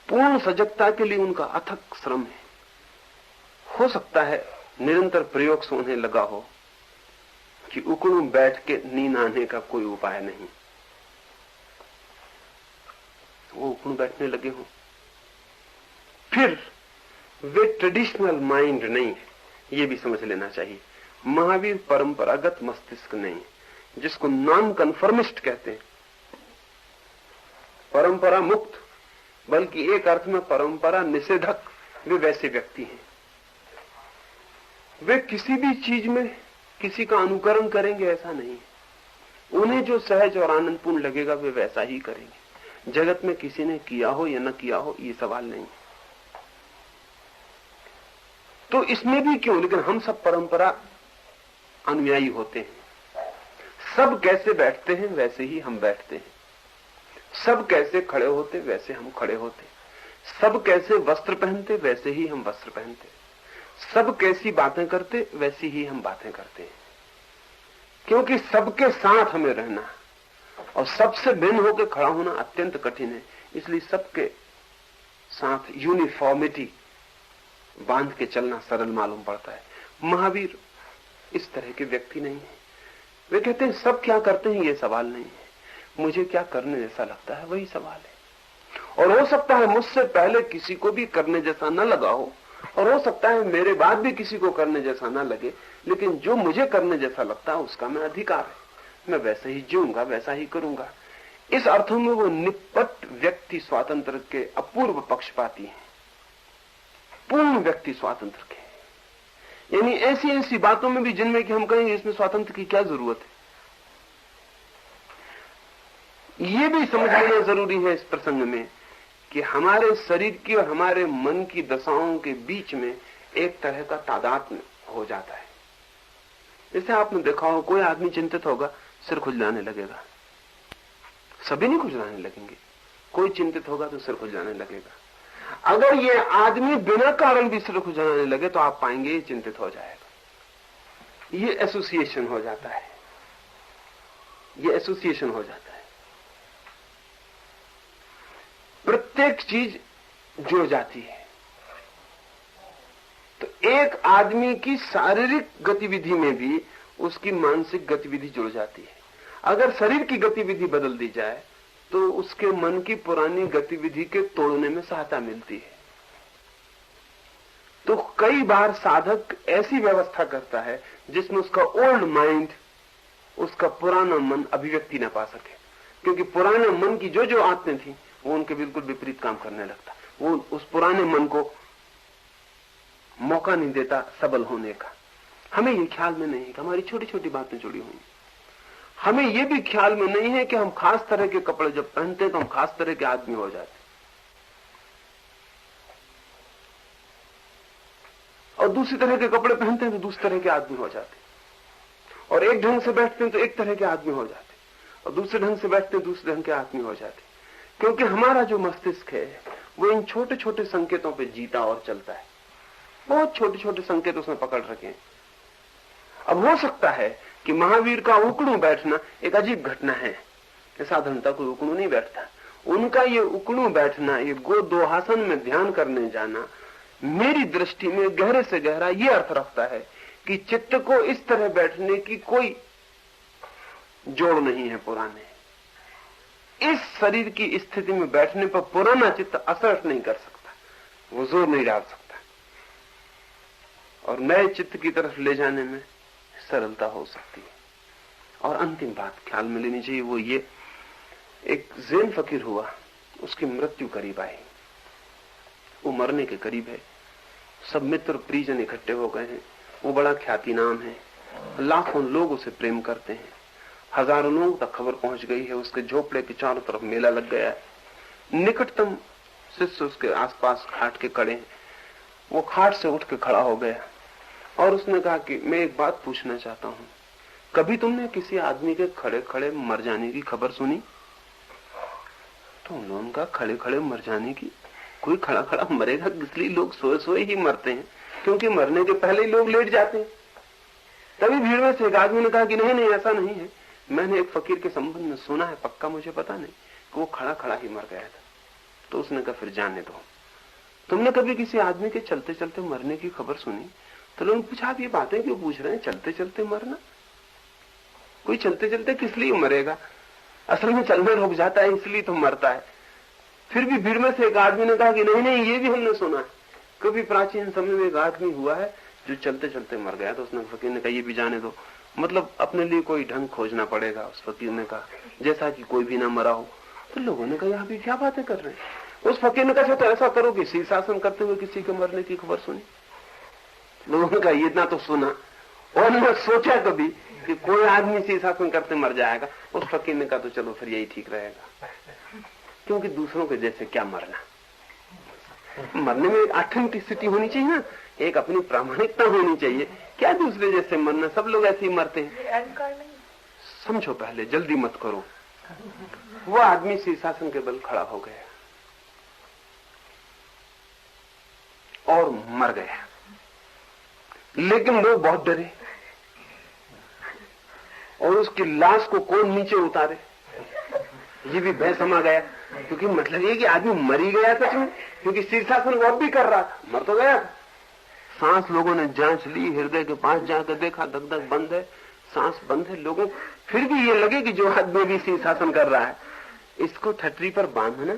पूर्ण सजगता के लिए उनका अथक श्रम है। हो सकता है निरंतर प्रयोग से उन्हें लगा हो कि उकड़ों बैठ के नींद आने का कोई उपाय नहीं, वो उकड़ों बैठने लगे हो। फिर वे ट्रेडिशनल माइंड नहीं है, ये भी समझ लेना चाहिए। महावीर परंपरागत मस्तिष्क नहीं है, जिसको नॉन कन्फर्मिस्ट कहते हैं, परंपरा मुक्त, बल्कि एक अर्थ में परंपरा निषेधक। वे वैसे व्यक्ति हैं, वे किसी भी चीज में किसी का अनुकरण करेंगे ऐसा नहीं। उन्हें जो सहज और आनंदपूर्ण लगेगा वे वैसा ही करेंगे। जगत में किसी ने किया हो या न किया हो ये सवाल नहीं। तो इसमें भी क्यों, लेकिन हम सब परंपरा अनुयायी होते हैं। सब कैसे बैठते हैं वैसे ही हम बैठते हैं, सब कैसे खड़े होते वैसे हम खड़े होते, सब कैसे वस्त्र पहनते वैसे ही हम वस्त्र पहनते, सब कैसी बातें करते वैसी ही हम बातें करते हैं। क्योंकि सबके साथ हमें रहना और सबसे भिन्न होकर खड़ा होना अत्यंत कठिन है, इसलिए सबके साथ यूनिफॉर्मिटी बांध के चलना सरल मालूम पड़ता है। महावीर इस तरह के व्यक्ति नहीं है। वे कहते हैं सब क्या करते हैं ये सवाल नहीं है, मुझे क्या करने जैसा लगता है वही सवाल है। और हो सकता है मुझसे पहले किसी को भी करने जैसा न लगा हो, और हो सकता है मेरे बाद भी किसी को करने जैसा न लगे, लेकिन जो मुझे करने जैसा लगता है उसका मैं अधिकार है, मैं वैसे ही जीऊंगा, वैसा ही करूंगा। इस अर्थों में वो निपट व्यक्ति स्वातंत्र के अपूर्व पक्षपाती हैं, पूर्ण व्यक्ति स्वातंत्र के। यानी ऐसी ऐसी बातों में भी जिनमें कि हम कहेंगे इसमें स्वातंत्र की क्या जरूरत है। ये भी समझ लेना जरूरी है इस प्रसंग में कि हमारे शरीर की और हमारे मन की दशाओं के बीच में एक तरह का तादात्म्य हो जाता है। जैसे आपने देखा हो, कोई आदमी चिंतित होगा सिर खुजलाने लगेगा, सभी नहीं खुजलाने लगेंगे, कोई चिंतित होगा तो सिर खुजलाने लगेगा। अगर ये आदमी बिना कारण भी सिर खुजलाने लगे तो आप पाएंगे ये चिंतित हो जाएगा। ये एसोसिएशन हो जाता है, ये एसोसिएशन हो जाता है। प्रत्येक चीज जुड़ जाती है। तो एक आदमी की शारीरिक गतिविधि में भी उसकी मानसिक गतिविधि जुड़ जाती है। अगर शरीर की गतिविधि बदल दी जाए तो उसके मन की पुरानी गतिविधि के तोड़ने में सहायता मिलती है। तो कई बार साधक ऐसी व्यवस्था करता है जिसमें उसका ओल्ड माइंड, उसका पुराना मन अभिव्यक्ति न पा सके, क्योंकि पुराने मन की जो जो आदतें थी वो उनके बिल्कुल विपरीत काम करने लगता। वो उस पुराने मन को मौका नहीं देता सबल होने का। हमें ये ख्याल में नहीं है कि हमारी छोटी छोटी बातें जुड़ी हुई। हमें ये भी ख्याल में नहीं है कि हम खास तरह के कपड़े जब पहनते हैं तो हम खास तरह के आदमी हो जाते, और दूसरी तरह के कपड़े पहनते हैं तो दूसरी तरह के आदमी हो जाते, और एक ढंग से बैठते हैं तो एक तरह के आदमी हो जाते, और दूसरे ढंग से बैठते हैं दूसरे ढंग के आदमी हो जाते। क्योंकि हमारा जो मस्तिष्क है वो इन छोटे छोटे संकेतों पे जीता और चलता है। बहुत छोटे छोटे संकेत उसने पकड़ रखे हैं। अब हो सकता है कि महावीर का उकड़ू बैठना एक अजीब घटना है कि साधारणता कोई उकड़ू नहीं बैठता। उनका ये उकड़ू बैठना, ये गो दोहासन में ध्यान करने जाना, मेरी दृष्टि में गहरे से गहरा ये अर्थ रखता है कि चित्त को इस तरह बैठने की कोई जोड़ नहीं है पुराने। इस शरीर की स्थिति में बैठने पर पुराना चित्त असर नहीं कर सकता, वो जोर नहीं डाल सकता, और नए चित्त की तरफ ले जाने में सरलता हो सकती है। और अंतिम बात ख्याल में लेनी चाहिए, वो ये, एक ज़ैन फकीर हुआ, उसकी मृत्यु करीब आई, वो मरने के करीब है, सब मित्र परिजन इकट्ठे हो गए हैं, वो बड़ा ख्याति नाम है, लाखों लोग उसे प्रेम करते हैं, हजारों लोगों तक खबर पहुंच गई है, उसके झोपड़े के चारों तरफ मेला लग गया है, निकटतम शिष्य उसके आसपास खाट के खड़े हैं। वो खाट से उठ के खड़ा हो गया और उसने कहा कि मैं एक बात पूछना चाहता हूं, कभी तुमने किसी आदमी के खड़े खड़े मर जाने की खबर सुनी? तो उन लोगों का खड़े खड़े मर जाने की, कोई खड़ा खड़ा मरेगा? इसलिए लोग सोए सोए ही मरते हैं, क्योंकि मरने के पहले ही लोग लेट जाते हैं। तभी भीड़ में से एक आदमी ने कहा कि नहीं नहीं, ऐसा नहीं है, मैंने एक फकीर के संबंध में सुना है, पक्का मुझे पता नहीं, कि वो खड़ा खड़ा ही मर गया था। तो उसने कहा फिर जाने दो, तुमने कभी किसी आदमी के चलते चलते मरने की खबर सुनी? तो लोगों ने पूछा आप ये बातें क्यों पूछ रहे हैं, चलते चलते मरना? कोई चलते चलते किस लिए मरेगा? असल में चलना रुक जाता है इसलिए तो मरता है। फिर भी भीड़ में से एक आदमी ने कहा कि नहीं नहीं, ये भी हमने सुना है, कभी प्राचीन समय में एक आदमी हुआ है जो चलते चलते मर गया। तो उसने फकीर ने कहा ये भी जाने दो, मतलब अपने लिए कोई ढंग खोजना पड़ेगा। उस फकीर ने कहा जैसा कि कोई भी ना मरा हो। तो लोगों ने कहा यहाँ भी क्या बातें कर रहे हैं? उस फकीर ने कहा तो ऐसा करो कि शीर्षासन करते हुए किसी के मरने की खबर सुनी। लोगों ने कहा इतना तो सुना, और मैं सोचा कभी कि कोई आदमी शीर्षासन करते मर जाएगा। उस फकीर ने कहा तो चलो फिर यही ठीक रहेगा, क्योंकि दूसरों के जैसे क्या मरना, मरने में ऑथेंटिसिटी होनी चाहिए ना, एक अपनी प्रामाणिकता होनी चाहिए। क्या दूसरे जैसे मरना, सब लोग ऐसे ही मरते हैं। समझो पहले, जल्दी मत करो। वो आदमी शीर्षासन के बल खड़ा हो गया और मर गया, लेकिन लोग बहुत डरे और उसकी लाश को कौन नीचे उतारे, ये भी भय समा गया। क्योंकि मतलब ये कि आदमी मर ही गया सच में, क्योंकि शीर्षासन वो अब भी कर रहा था, मर तो गया था। सांस लोगों ने जांच ली, हृदय के पास जाकर देखा, धक धक बंद है, सांस बंद है। लोगों फिर भी ये लगे कि जो आदमी भी शीर्षासन कर रहा है इसको ठटरी पर बांधना।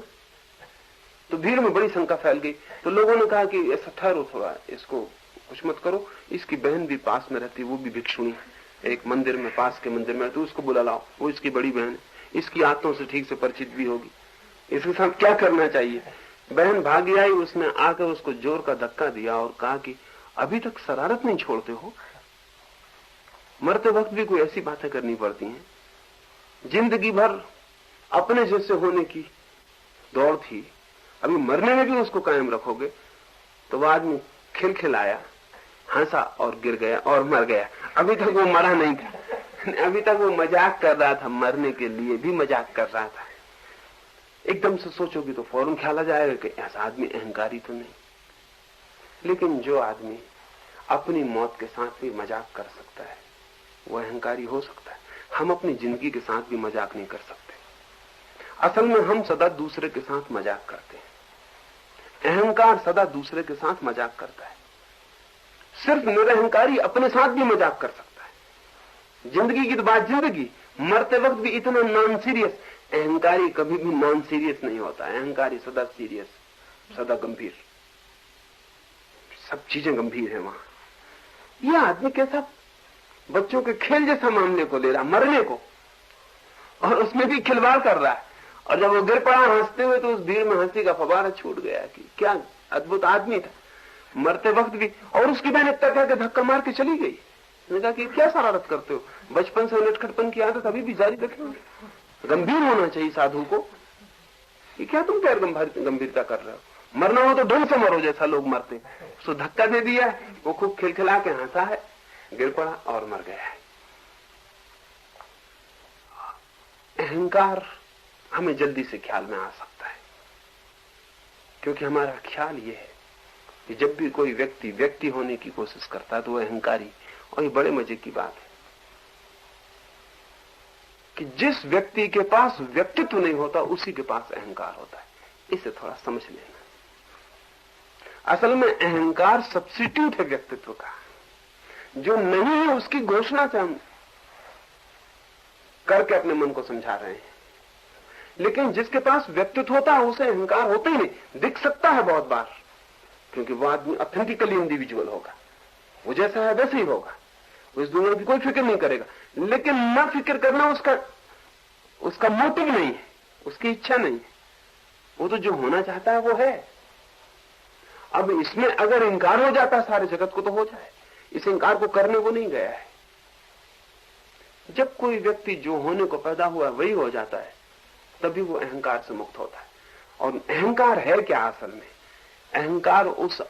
तो भीड़ में बड़ी शंका फैल गई। तो लोगों ने कहा कि ऐसा ठहरो थोड़ा, इसको कुछ मत करो। इसकी बहन भी पास में रहती, वो भी भिक्षुणी है, एक मंदिर में, पास के मंदिर में, तो उसको बुला लाओ, वो इसकी बड़ी बहन है, इसकी आत्माओं से ठीक से परिचित भी होगी, इसके साथ क्या करना चाहिए। बहन भागी आई, उसने आकर उसको जोर का धक्का दिया और कहा कि अभी तक शरारत नहीं छोड़ते हो, मरते वक्त भी कोई ऐसी बातें करनी पड़ती हैं। जिंदगी भर अपने जैसे होने की दौड़ थी, अभी मरने में भी उसको कायम रखोगे। तो वो आदमी खिलखिलाया, हंसा और गिर गया और मर गया। अभी तक वो मरा नहीं था, अभी तक वो मजाक कर रहा था, मरने के लिए भी मजाक कर रहा था। एकदम से सोचोगे तो फौरन ख्याल आ जाएगा कि ऐसा आदमी अहंकारी तो नहीं। लेकिन जो आदमी अपनी मौत के साथ भी मजाक कर सकता है वो अहंकारी हो सकता है। हम अपनी जिंदगी के साथ भी मजाक नहीं कर सकते। असल में हम सदा दूसरे के साथ मजाक करते हैं। अहंकार सदा दूसरे के साथ मजाक करता है। सिर्फ निरअहंकारी अपने साथ भी मजाक कर सकता है। जिंदगी की तो बात जिंदगी, मरते वक्त भी इतना नॉन सीरियस। अहंकारी कभी भी नॉन सीरियस नहीं होता। अहंकारी सदा सीरियस, सदा गंभीर, सब चीजें गंभीर है वहां। यह आदमी कैसा बच्चों के खेल जैसा मामले को ले रहा, मरने को, और उसमें भी खिलवाड़ कर रहा है। और जब वो गिर पड़ा हंसते हुए तो उस भीड़ में हंसी का फव्वारा छूट गया कि क्या अद्भुत आदमी था, मरते वक्त भी। और उसकी बहन इतना कह के धक्का मार के चली गई। मैंने कहा कि क्या शरारत करते हो, बचपन से नटखटपन की आदत अभी भी जारी रखे। गंभीर होना चाहिए साधु को। ये क्या तुम गैर गंभीरता कर रहे हो, मरना हो तो ढंग से मरो जैसा लोग मरते। उसको धक्का दे दिया, वो खूब खिलखिला के हंसा है, गिर पड़ा और मर गया है। अहंकार हमें जल्दी से ख्याल में आ सकता है, क्योंकि हमारा ख्याल यह है कि जब भी कोई व्यक्ति होने की कोशिश करता है तो वह अहंकारी। और ये बड़े मजे की बात है कि जिस व्यक्ति के पास व्यक्तित्व नहीं होता उसी के पास अहंकार होता है। इसे थोड़ा समझ लेना। असल में अहंकार सब्स्टिट्यूट है व्यक्तित्व का। जो नहीं है उसकी घोषणा से हम करके अपने मन को समझा रहे हैं, लेकिन जिसके पास व्यक्तित्व होता है उसे अहंकार होता ही नहीं। दिख सकता है बहुत बार, क्योंकि वो आदमी ऑथेंटिकली इंडिविजुअल होगा, वो जैसा है वैसे ही होगा, वो इस दुनिया की कोई फिक्र नहीं करेगा। लेकिन न फिक्र करना उसका मोटिव नहीं है, उसकी इच्छा नहीं है। वो तो जो होना चाहता है वो है। अब इसमें अगर इंकार हो जाता है सारे जगत को तो हो जाए, इस इंकार को करने वो नहीं गया है। जब कोई व्यक्ति जो होने को पैदा हुआ वही हो जाता है, तभी वो अहंकार से मुक्त होता है। और अहंकार है क्या असल में? अहंकार उस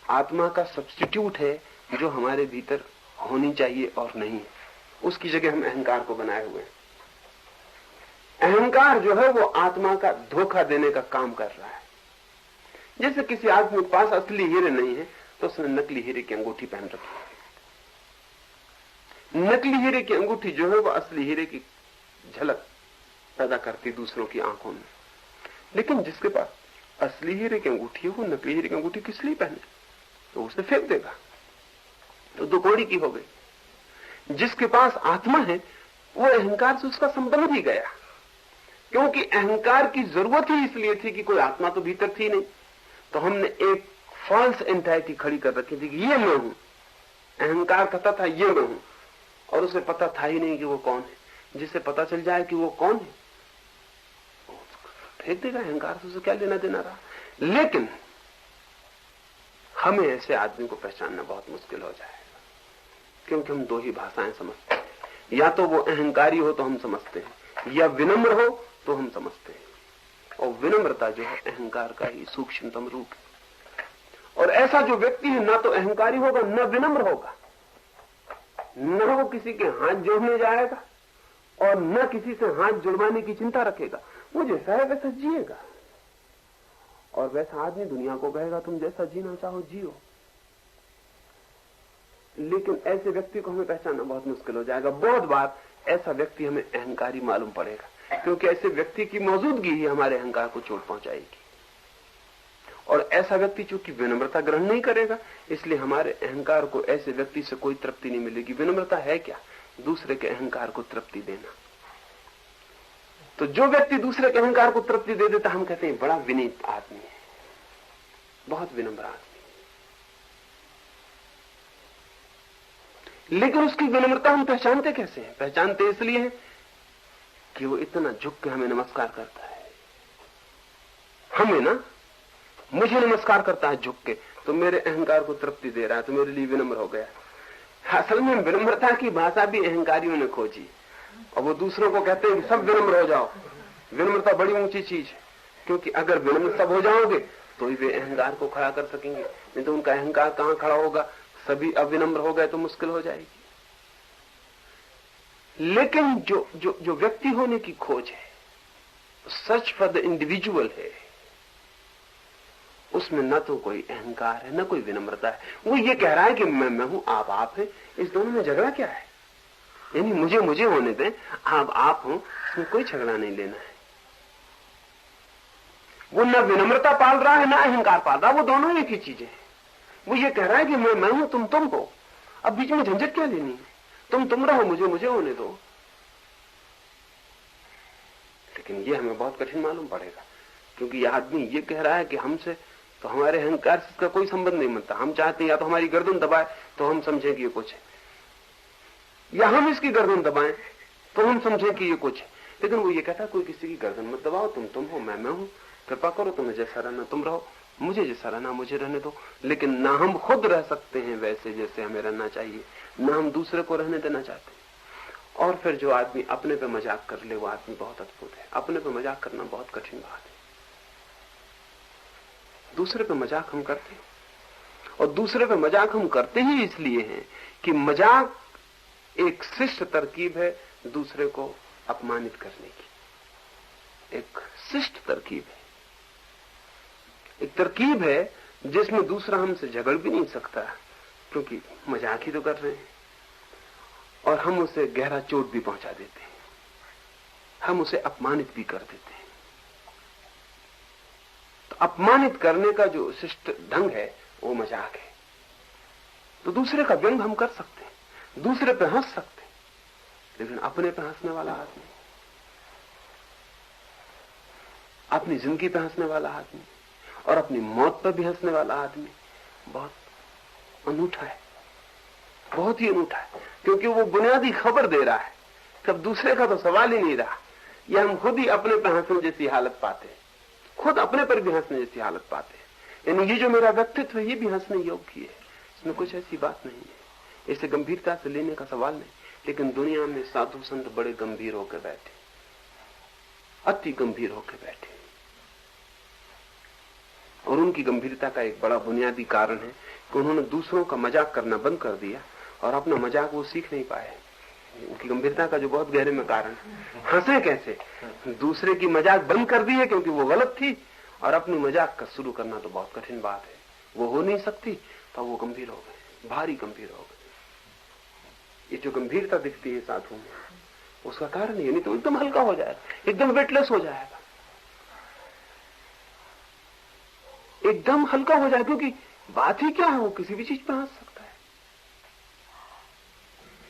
आत्मा का सब्स्टिट्यूट है जो हमारे भीतर होनी चाहिए और नहीं है। उसकी जगह हम अहंकार को बनाए हुए हैं। अहंकार जो है वो आत्मा का धोखा देने का काम कर रहा है। जैसे किसी आदमी के पास असली हीरे नहीं है तो उसने नकली हीरे की अंगूठी पहन रखी है। नकली हीरे की अंगूठी जो है वो असली हीरे की झलक पैदा करती दूसरों की आंखों में। लेकिन जिसके पास असली हीरे की अंगूठी है वो नकली हीरे की अंगूठी किस लिए पहने? तो उसे फेंक देगा, तो दो कौड़ी की हो गई। जिसके पास आत्मा है वो अहंकार से उसका संबंध ही गया, क्योंकि अहंकार की जरूरत ही इसलिए थी कि कोई आत्मा तो भीतर थी नहीं। तो हमने एक फॉल्स एंटाइटी खड़ी कर रखी थी कि ये मैं हूं। अहंकार कहता था ये मैं हूं, और उसे पता था ही नहीं कि वो कौन है। जिसे पता चल जाए कि वो कौन है फेंक देगा। अहंकार से उसे क्या लेना देना रहा। लेकिन हमें ऐसे आदमी को पहचानना बहुत मुश्किल हो जाएगा, क्योंकि हम दो ही भाषाएं समझते हैं। या तो वो अहंकारी हो तो हम समझते हैं, या विनम्र हो तो हम समझते हैं। और विनम्रता जो है अहंकार का ही सूक्ष्मतम रूप है। और ऐसा जो व्यक्ति है ना तो अहंकारी होगा न विनम्र होगा, न वो किसी के हाथ जोड़ने जाएगा और न किसी से हाथ जुड़वाने की चिंता रखेगा। वो जैसा है वैसा जिएगा, और वैसा आदमी दुनिया को कहेगा तुम जैसा जीना चाहो जियो। लेकिन ऐसे व्यक्ति को हमें पहचानना बहुत मुश्किल हो जाएगा। बहुत बार ऐसा व्यक्ति हमें अहंकारी मालूम पड़ेगा, क्योंकि ऐसे व्यक्ति की मौजूदगी ही हमारे अहंकार को चोट पहुंचाएगी। और ऐसा व्यक्ति चूंकि विनम्रता ग्रहण नहीं करेगा, इसलिए हमारे अहंकार को ऐसे व्यक्ति से कोई तृप्ति नहीं मिलेगी। विनम्रता है क्या? दूसरे के अहंकार को तृप्ति देना। तो जो व्यक्ति दूसरे के अहंकार को तृप्ति दे देता, हम कहते हैं बड़ा विनीत आदमी है, बहुत विनम्र आदमी। लेकिन उसकी विनम्रता हम पहचानते कैसे हैं? पहचानते इसलिए हैं कि वो इतना झुक के हमें नमस्कार करता है। हमें ना, मुझे नमस्कार करता है झुक के, तो मेरे अहंकार को तृप्ति दे रहा है, तो मेरे लिए विनम्र हो गया। असल में विनम्रता की भाषा भी अहंकारियों ने खोजी, और वो दूसरों को कहते हैं कि सब विनम्र हो जाओ। विनम्रता बड़ी ऊंची चीज है, क्योंकि अगर विनम्र सब हो जाओगे तो ही वे अहंकार को खड़ा कर सकेंगे, नहीं तो उनका अहंकार कहां खड़ा होगा। सभी अविनम्र हो गए तो मुश्किल हो जाएगी। लेकिन जो व्यक्ति होने की खोज है, सर्च फॉर द इंडिविजुअल है, उसमें न तो कोई अहंकार है न कोई विनम्रता है। वो ये कह रहा है कि मैं हूं, आप हैं। इस दोनों में झगड़ा क्या है? यानी मुझे होने दें, आप हो, इसमें कोई झगड़ा नहीं लेना है। वो न विनम्रता पाल रहा है न अहंकार पाल रहा है, वो दोनों एक ही चीजें हैं। वो ये कह रहा है कि मैं हूं, तुम हो। अब बीच में झंझट क्या लेनी है? तुम रहो, मुझे होने दो। लेकिन ये हमें बहुत कठिन मालूम पड़ेगा, क्योंकि यह आदमी ये कह रहा है कि हमसे तो हमारे अहंकार से इसका कोई संबंध नहीं बनता। हम चाहते हैं या तो हमारी गर्दन दबाए तो हम समझें कि ये कुछ है, या हम इसकी गर्दन दबाएं तो हम समझे कि ये कुछ है। लेकिन वो ये कहता कोई किसी की गर्दन मत दबाओ, तुम हो, मैं हूं, कृपा करो, तुम्हें जैसा रहना तुम रहो, मुझे जैसा रहना मुझे रहने दो। लेकिन ना हम खुद रह सकते हैं वैसे जैसे हमें रहना चाहिए, ना हम दूसरे को रहने देना चाहते। और फिर जो आदमी अपने पे मजाक कर ले वो आदमी बहुत अद्भुत है। अपने पे मजाक करना बहुत कठिन बात है। दूसरे पे मजाक हम करते हैं, और दूसरे पे मजाक हम करते ही इसलिए हैं कि मजाक एक शिष्ट तरकीब है दूसरे को अपमानित करने की। एक शिष्ट तरकीब है, एक तरकीब है जिसमें दूसरा हमसे झगड़ भी नहीं सकता, क्योंकि मजाक ही तो कर रहे हैं। और हम उसे गहरा चोट भी पहुंचा देते हैं, हम उसे अपमानित भी कर देते हैं। तो अपमानित करने का जो शिष्ट ढंग है वो मजाक है। तो दूसरे का व्यंग हम कर सकते हैं, दूसरे पे हंस सकते हैं, लेकिन अपने पे हंसने वाला आदमी, अपनी जिंदगी पे हंसने वाला आदमी और अपनी मौत पर भी हंसने वाला आदमी बहुत अनूठा है, बहुत ही अनूठा है। क्योंकि वो बुनियादी खबर दे रहा है, तब दूसरे का तो सवाल ही नहीं रहा। या हम खुद ही अपने पर हंसने जैसी हालत पाते हैं, खुद अपने पर भी हंसने जैसी हालत पाते हैं। यानी ये जो मेरा व्यक्तित्व है ये भी हंसने योग्य है, इसमें कुछ ऐसी बात नहीं है, इसे गंभीरता से लेने का सवाल नहीं। लेकिन दुनिया में साधु संत बड़े गंभीर होकर बैठे, अति गंभीर होकर बैठे, और उनकी गंभीरता का एक बड़ा बुनियादी कारण है कि उन्होंने दूसरों का मजाक करना बंद कर दिया और अपना मजाक वो सीख नहीं पाए। उनकी गंभीरता का जो बहुत गहरे में कारण है, हंसे कैसे, दूसरे की मजाक बंद कर दी है क्योंकि वो गलत थी, और अपनी मजाक का शुरू करना तो बहुत कठिन बात है, वो हो नहीं सकती। तो वो गंभीर हो गए, भारी गंभीर हो गए। ये जो गंभीरता दिखती है साधु में, उसका कारण ये नहीं तो एकदम हल्का हो जाएगा, एकदम वेटलेस हो जाएगा, एकदम हल्का हो जाएगा। क्योंकि बात ही क्या है, वो किसी भी चीज पर हंस सकता है।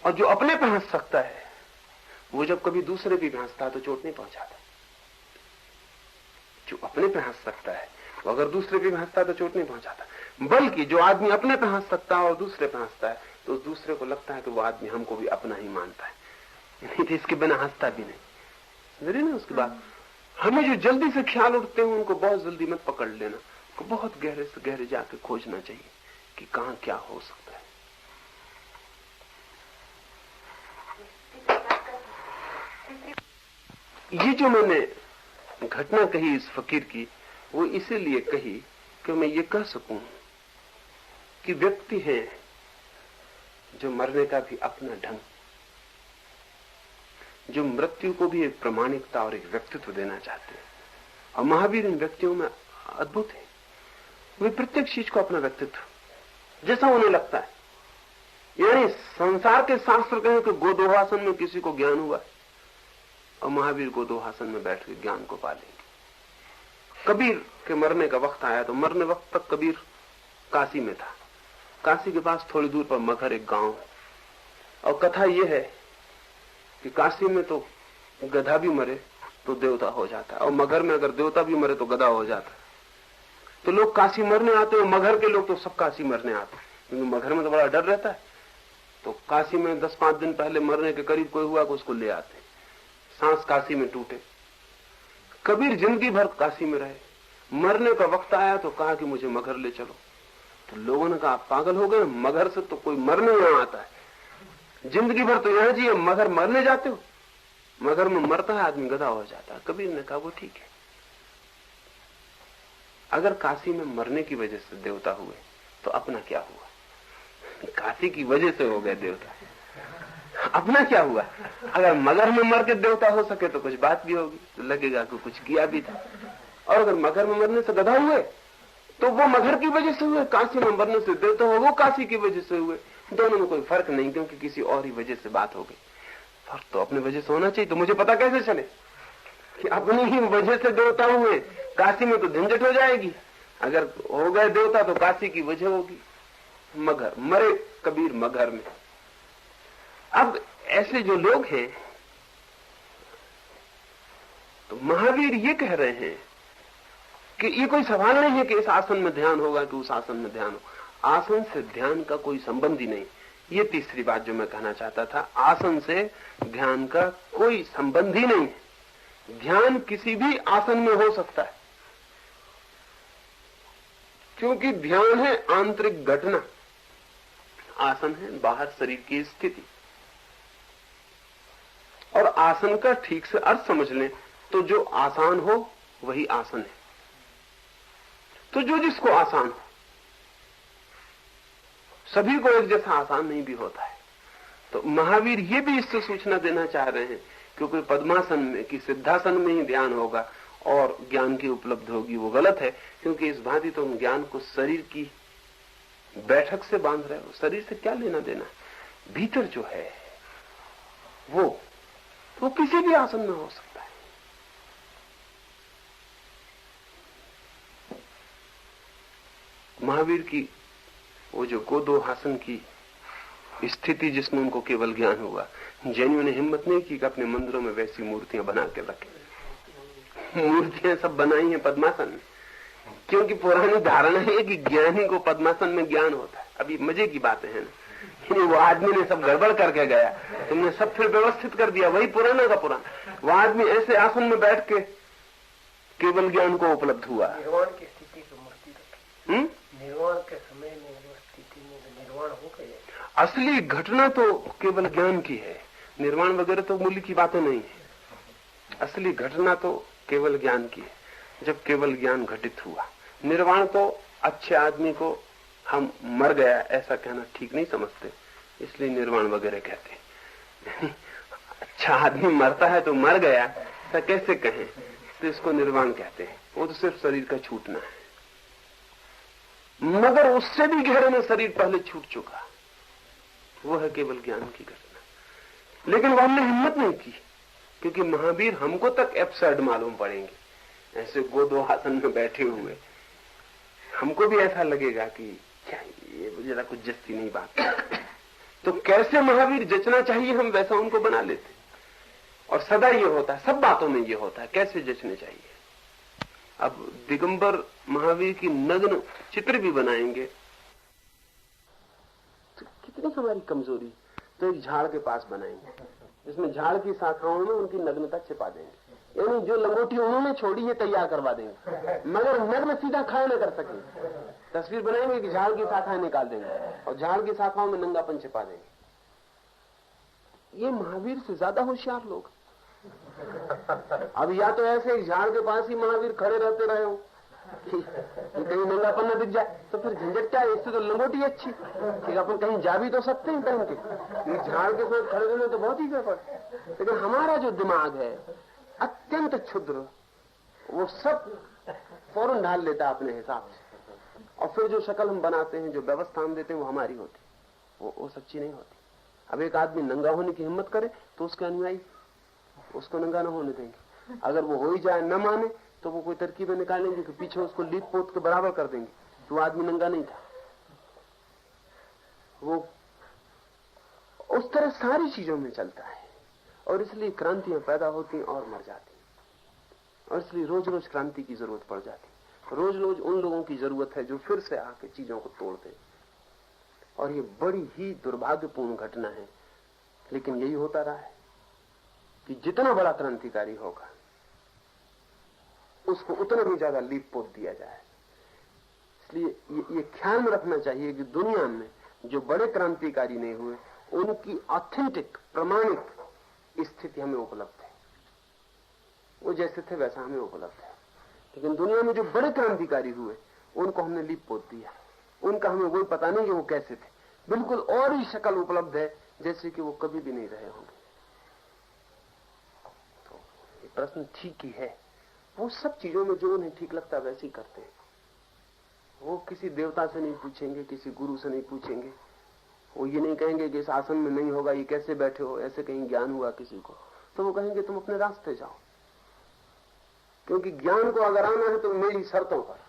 और जो अपने पे हंस सकता है वो जब कभी दूसरे पे हंसता है तो चोट नहीं पहुंचाता। जो अपने पे हंस सकता है वो अगर दूसरे पे हंसता है तो चोट नहीं पहुंचाता। बल्कि जो आदमी अपने पे हंस सकता है और दूसरे पे हंसता है तो उस दूसरे को लगता है कि वो आदमी हमको भी अपना ही मानता है, नहीं तो इसके बिना हंसता भी नहीं। मेरी ना उसकी बात, हमें जो जल्दी से ख्याल उठते हैं उनको बहुत जल्दी मत पकड़ लेना, को बहुत गहरे से गहरे जाके खोजना चाहिए कि कहां क्या हो सकता है। ये जो मैंने घटना कही इस फकीर की, वो इसीलिए कही कि मैं ये कह सकूं कि व्यक्ति है जो मरने का भी अपना ढंग, जो मृत्यु को भी एक प्रामाणिकता और एक व्यक्तित्व देना चाहते हैं। और महावीर इन व्यक्तियों में अद्भुत है, वे प्रत्येक चीज को अपना व्यक्तित्व जैसा उन्हें लगता है। यानी संसार के शास्त्र कहें कि गोदोहासन में किसी को ज्ञान हुआ और महावीर गोदोहासन में बैठ के ज्ञान को पा लेंगे। कबीर के मरने का वक्त आया तो मरने वक्त तक कबीर काशी में था। काशी के पास थोड़ी दूर पर मगहर एक गांव है, और कथा यह है कि काशी में तो गधा भी मरे तो देवता हो जाता है, और मगहर में अगर देवता भी मरे तो गधा हो जाता है। तो लोग काशी मरने आते हैं, मगहर के लोग तो सब काशी मरने आते हैं, क्योंकि मगहर में तो बड़ा डर रहता है। तो काशी में 10-5 दिन पहले मरने के करीब कोई हुआ कि उसको ले आते, सांस काशी में टूटे। कबीर जिंदगी भर काशी में रहे, मरने का वक्त आया तो कहा कि मुझे मगहर ले चलो। तो लोगों ने कहा आप पागल हो गए, मगहर से तो कोई मरने यहां आता है, जिंदगी भर तो यहां जिए, मगहर मरने जाते हो। मगहर में मरता है आदमी, गधा हो जाता है। कबीर ने कहा वो ठीक है, अगर काशी में मरने की वजह से देवता हुए तो अपना क्या हुआ? काशी की वजह से हो गए देवता, अपना क्या हुआ? अगर मगहर में मर के देवता हो सके तो कुछ बात भी होगी, तो लगेगा कि कुछ किया भी था। और अगर मगहर में मरने से गधा हुए तो वो मगहर की वजह से हुए, काशी में मरने से देवता हुए वो काशी की वजह से हुए। दोनों में कोई फर्क नहीं, क्योंकि किसी और ही वजह से बात हो गई। फर्क तो अपनी वजह से होना चाहिए। तो मुझे पता कैसे चले कि अपनी ही वजह से देवता हुए? काशी में तो झंझट हो जाएगी, अगर हो गए देवता तो काशी की वजह होगी। मगहर मरे कबीर मगहर में। अब ऐसे जो लोग हैं, तो महावीर ये कह रहे हैं कि ये कोई सवाल नहीं है कि इस आसन में ध्यान होगा कि उस आसन में ध्यान हो। आसन से ध्यान का कोई संबंध ही नहीं। ये तीसरी बात जो मैं कहना चाहता था, आसन से ध्यान का कोई संबंध ही नहीं है। ध्यान किसी भी आसन में हो सकता है, क्योंकि ध्यान है आंतरिक घटना, आसन है बाहर शरीर की स्थिति। और आसन का ठीक से अर्थ समझ लें तो जो आसान हो वही आसन है। तो जो जिसको आसान हो, सभी को एक जैसा आसान नहीं भी होता है। तो महावीर ये भी इससे सूचना देना चाह रहे हैं, क्योंकि पद्मासन में कि सिद्धासन में ही ध्यान होगा और ज्ञान की उपलब्ध होगी, वो गलत है। क्योंकि इस भांति तो हम ज्ञान को शरीर की बैठक से बांध रहे हो। शरीर से क्या लेना देना, भीतर जो है वो किसी भी आसन में हो सकता है। महावीर की वो जो गोदोहासन की स्थिति जिसमें उनको केवल ज्ञान हुआ, जैनियों ने हिम्मत नहीं की कि अपने मंदिरों में वैसी मूर्तियां बना के रखें। मूर्तियां सब बनाई हैं पद्मासन में, क्योंकि पुरानी धारणा है कि ज्ञानी को पद्मासन में ज्ञान होता है। अभी मजे की बातें हैं ना, वो आदमी ने सब गड़बड़ करके गया, तुमने सब फिर व्यवस्थित कर दिया, वही पुराना का पुराना। वो आदमी ऐसे आसन में बैठ के केवल ज्ञान को उपलब्ध हुआ।
निर्वाण की स्थिति को मूर्ति, निर्वाण के समय में स्थिति में निर्वाण हो गया।
असली घटना तो केवल ज्ञान की है, निर्वाण वगैरह तो मूल्य की बातें नहीं है। असली घटना तो केवल ज्ञान की है, जब केवल ज्ञान घटित हुआ। निर्वाण तो अच्छे आदमी को हम मर गया ऐसा कहना ठीक नहीं समझते, इसलिए निर्वाण वगैरह कहते हैं। अच्छा आदमी मरता है तो मर गया ऐसा कैसे कहें, तो इसको निर्वाण कहते हैं। वो तो सिर्फ शरीर का छूटना है, मगर उससे भी गहरे में शरीर पहले छूट चुका, वो है केवल ज्ञान की घटना। लेकिन वो हमने हिम्मत नहीं की, क्योंकि महावीर हमको तक एब्सर्ड मालूम पड़ेंगे। ऐसे गोदोहासन में बैठे हुए हमको भी ऐसा लगेगा कि क्या ये जरा कुछ जस्ती नहीं बात। तो कैसे महावीर जचना चाहिए हम वैसा उनको बना लेते। और सदा ये होता है, सब बातों में ये होता है, कैसे जचने चाहिए। अब दिगंबर महावीर की नग्न चित्र भी बनाएंगे तो कितनी हमारी कमजोरी। तो एक झाड़ के पास बनाएंगे, जिसमें झाड़ की शाखाओं में उनकी नग्नता छिपा देंगे, यानी जो लंगोटी उन्होंने छोड़ी है तैयार करवा देंगे, मगर नग्न सीधा खड़ा न कर सके। तस्वीर बनाएंगे कि झाड़ की शाखाएं निकाल देंगे और झाड़ की शाखाओं में नंगापन छिपा देंगे। ये महावीर से ज्यादा होशियार लोग। अब या तो ऐसे झाड़ के पास ही महावीर खड़े रहते रहे हो कि कहीं नंगापन न दिख जाए, तो फिर झंझट क्या है। इससे तो लंगोटी अच्छी कि अपन कहीं जा भी तो सकते हैं पहन के। झाड़ के साथ खड़े रहने तो बहुत ही गड़बड़। लेकिन हमारा जो दिमाग है अत्यंत क्षुद्र, वो सब फौरन ढाल लेता अपने हिसाब से, और फिर जो शक्ल हम बनाते हैं, जो व्यवस्था हम देते हैं, वो हमारी होती, वो सच्ची नहीं होती। अब एक आदमी नंगा होने की हिम्मत करे तो उसके अनुयायी उसको नंगा न होने देंगे। अगर वो हो ही जाए न माने तो वो कोई तरकीबें निकालेंगे कि पीछे उसको लीप पोत के बराबर कर देंगे कि वो आदमी नंगा नहीं था। वो उस तरह सारी चीजों में चलता है, और इसलिए क्रांतियां पैदा होती और मर जाती, और इसलिए रोज रोज क्रांति की जरूरत पड़ जाती। रोज रोज उन लोगों की जरूरत है जो फिर से आके चीजों को तोड़ दे। और ये बड़ी ही दुर्भाग्यपूर्ण घटना है, लेकिन यही होता रहा है कि जितना बड़ा क्रांतिकारी होगा उसको उतना ही ज्यादा लीप पोत दिया जाए। इसलिए ये ख्याल में रखना चाहिए कि दुनिया में जो बड़े क्रांतिकारी नहीं हुए उनकी ऑथेंटिक प्रमाणिक स्थिति हमें उपलब्ध है, वो जैसे थे वैसा हमें उपलब्ध है। लेकिन दुनिया में जो बड़े क्रांतिकारी हुए उनको हमने लीप पोत दिया, उनका हमें कोई पता नहीं कि वो कैसे थे। बिल्कुल और ही शक्ल उपलब्ध है जैसे कि वो कभी भी नहीं रहे होंगे। तो ये प्रश्न ठीक ही है। वो सब चीजों में जो उन्हें ठीक लगता है वैसे ही करते हैं। वो किसी देवता से नहीं पूछेंगे, किसी गुरु से नहीं पूछेंगे। वो ये नहीं कहेंगे कि इस आसन में नहीं होगा, ये कैसे बैठे हो, ऐसे कहीं ज्ञान हुआ किसी को, तो वो कहेंगे तुम अपने रास्ते जाओ। क्योंकि ज्ञान को अगर आना है तो मेरी शर्तों पर।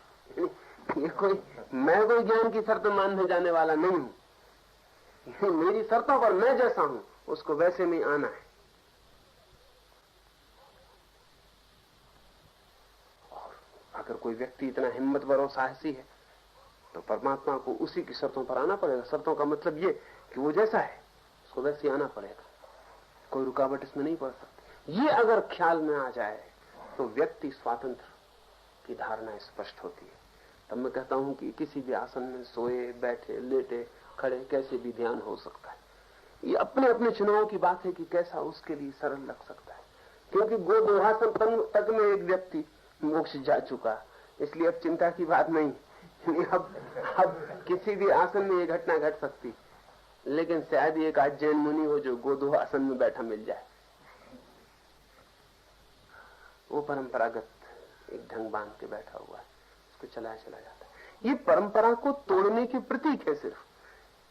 मैं कोई ज्ञान की शर्त मानने जाने वाला नहीं हूं। मेरी शर्तों पर मैं जैसा हूं उसको वैसे में आना है। और अगर कोई व्यक्ति इतना हिम्मतवर और साहसी है तो परमात्मा को उसी की शर्तों पर आना पड़ेगा। शर्तों का मतलब ये कि वो जैसा है उसको वैसे आना पड़ेगा, कोई रुकावट इसमें नहीं पड़ सकती। ये अगर ख्याल में आ जाए तो व्यक्ति स्वातंत्र की धारणा स्पष्ट होती है। तब मैं कहता हूं कि किसी भी आसन में सोए, बैठे, लेटे, खड़े, कैसे भी ध्यान हो सकता है। ये अपने अपने चुनाव की बात है कि कैसा उसके लिए सरल लग सकता है। क्योंकि गोदोहासन तक में एक व्यक्ति मोक्ष जा चुका, इसलिए अब चिंता की बात नहीं। अब किसी भी आसन में ये घटना घट सकती, लेकिन शायद एक आज जैन मुनि हो जो गोदो आसन में बैठा मिल जाए। वो परंपरागत एक ढंग बांध के बैठा हुआ है, उसको चलाया चला जाता है। ये परंपरा को तोड़ने के प्रतीक है सिर्फ।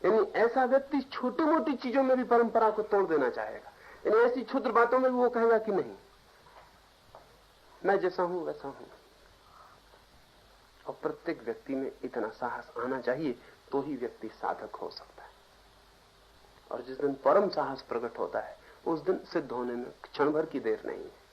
यानी ऐसा व्यक्ति छोटी मोटी चीजों में भी परंपरा को तोड़ देना चाहेगा। यानी ऐसी क्षुद्र बातों में भी वो कहेगा कि नहीं, मैं जैसा हूं वैसा हूं। और प्रत्येक व्यक्ति में इतना साहस आना चाहिए, तो ही व्यक्ति साधक हो सकता है। और जिस दिन परम साहस प्रकट होता है, उस दिन सिद्ध होने में क्षण भर की देर नहीं है।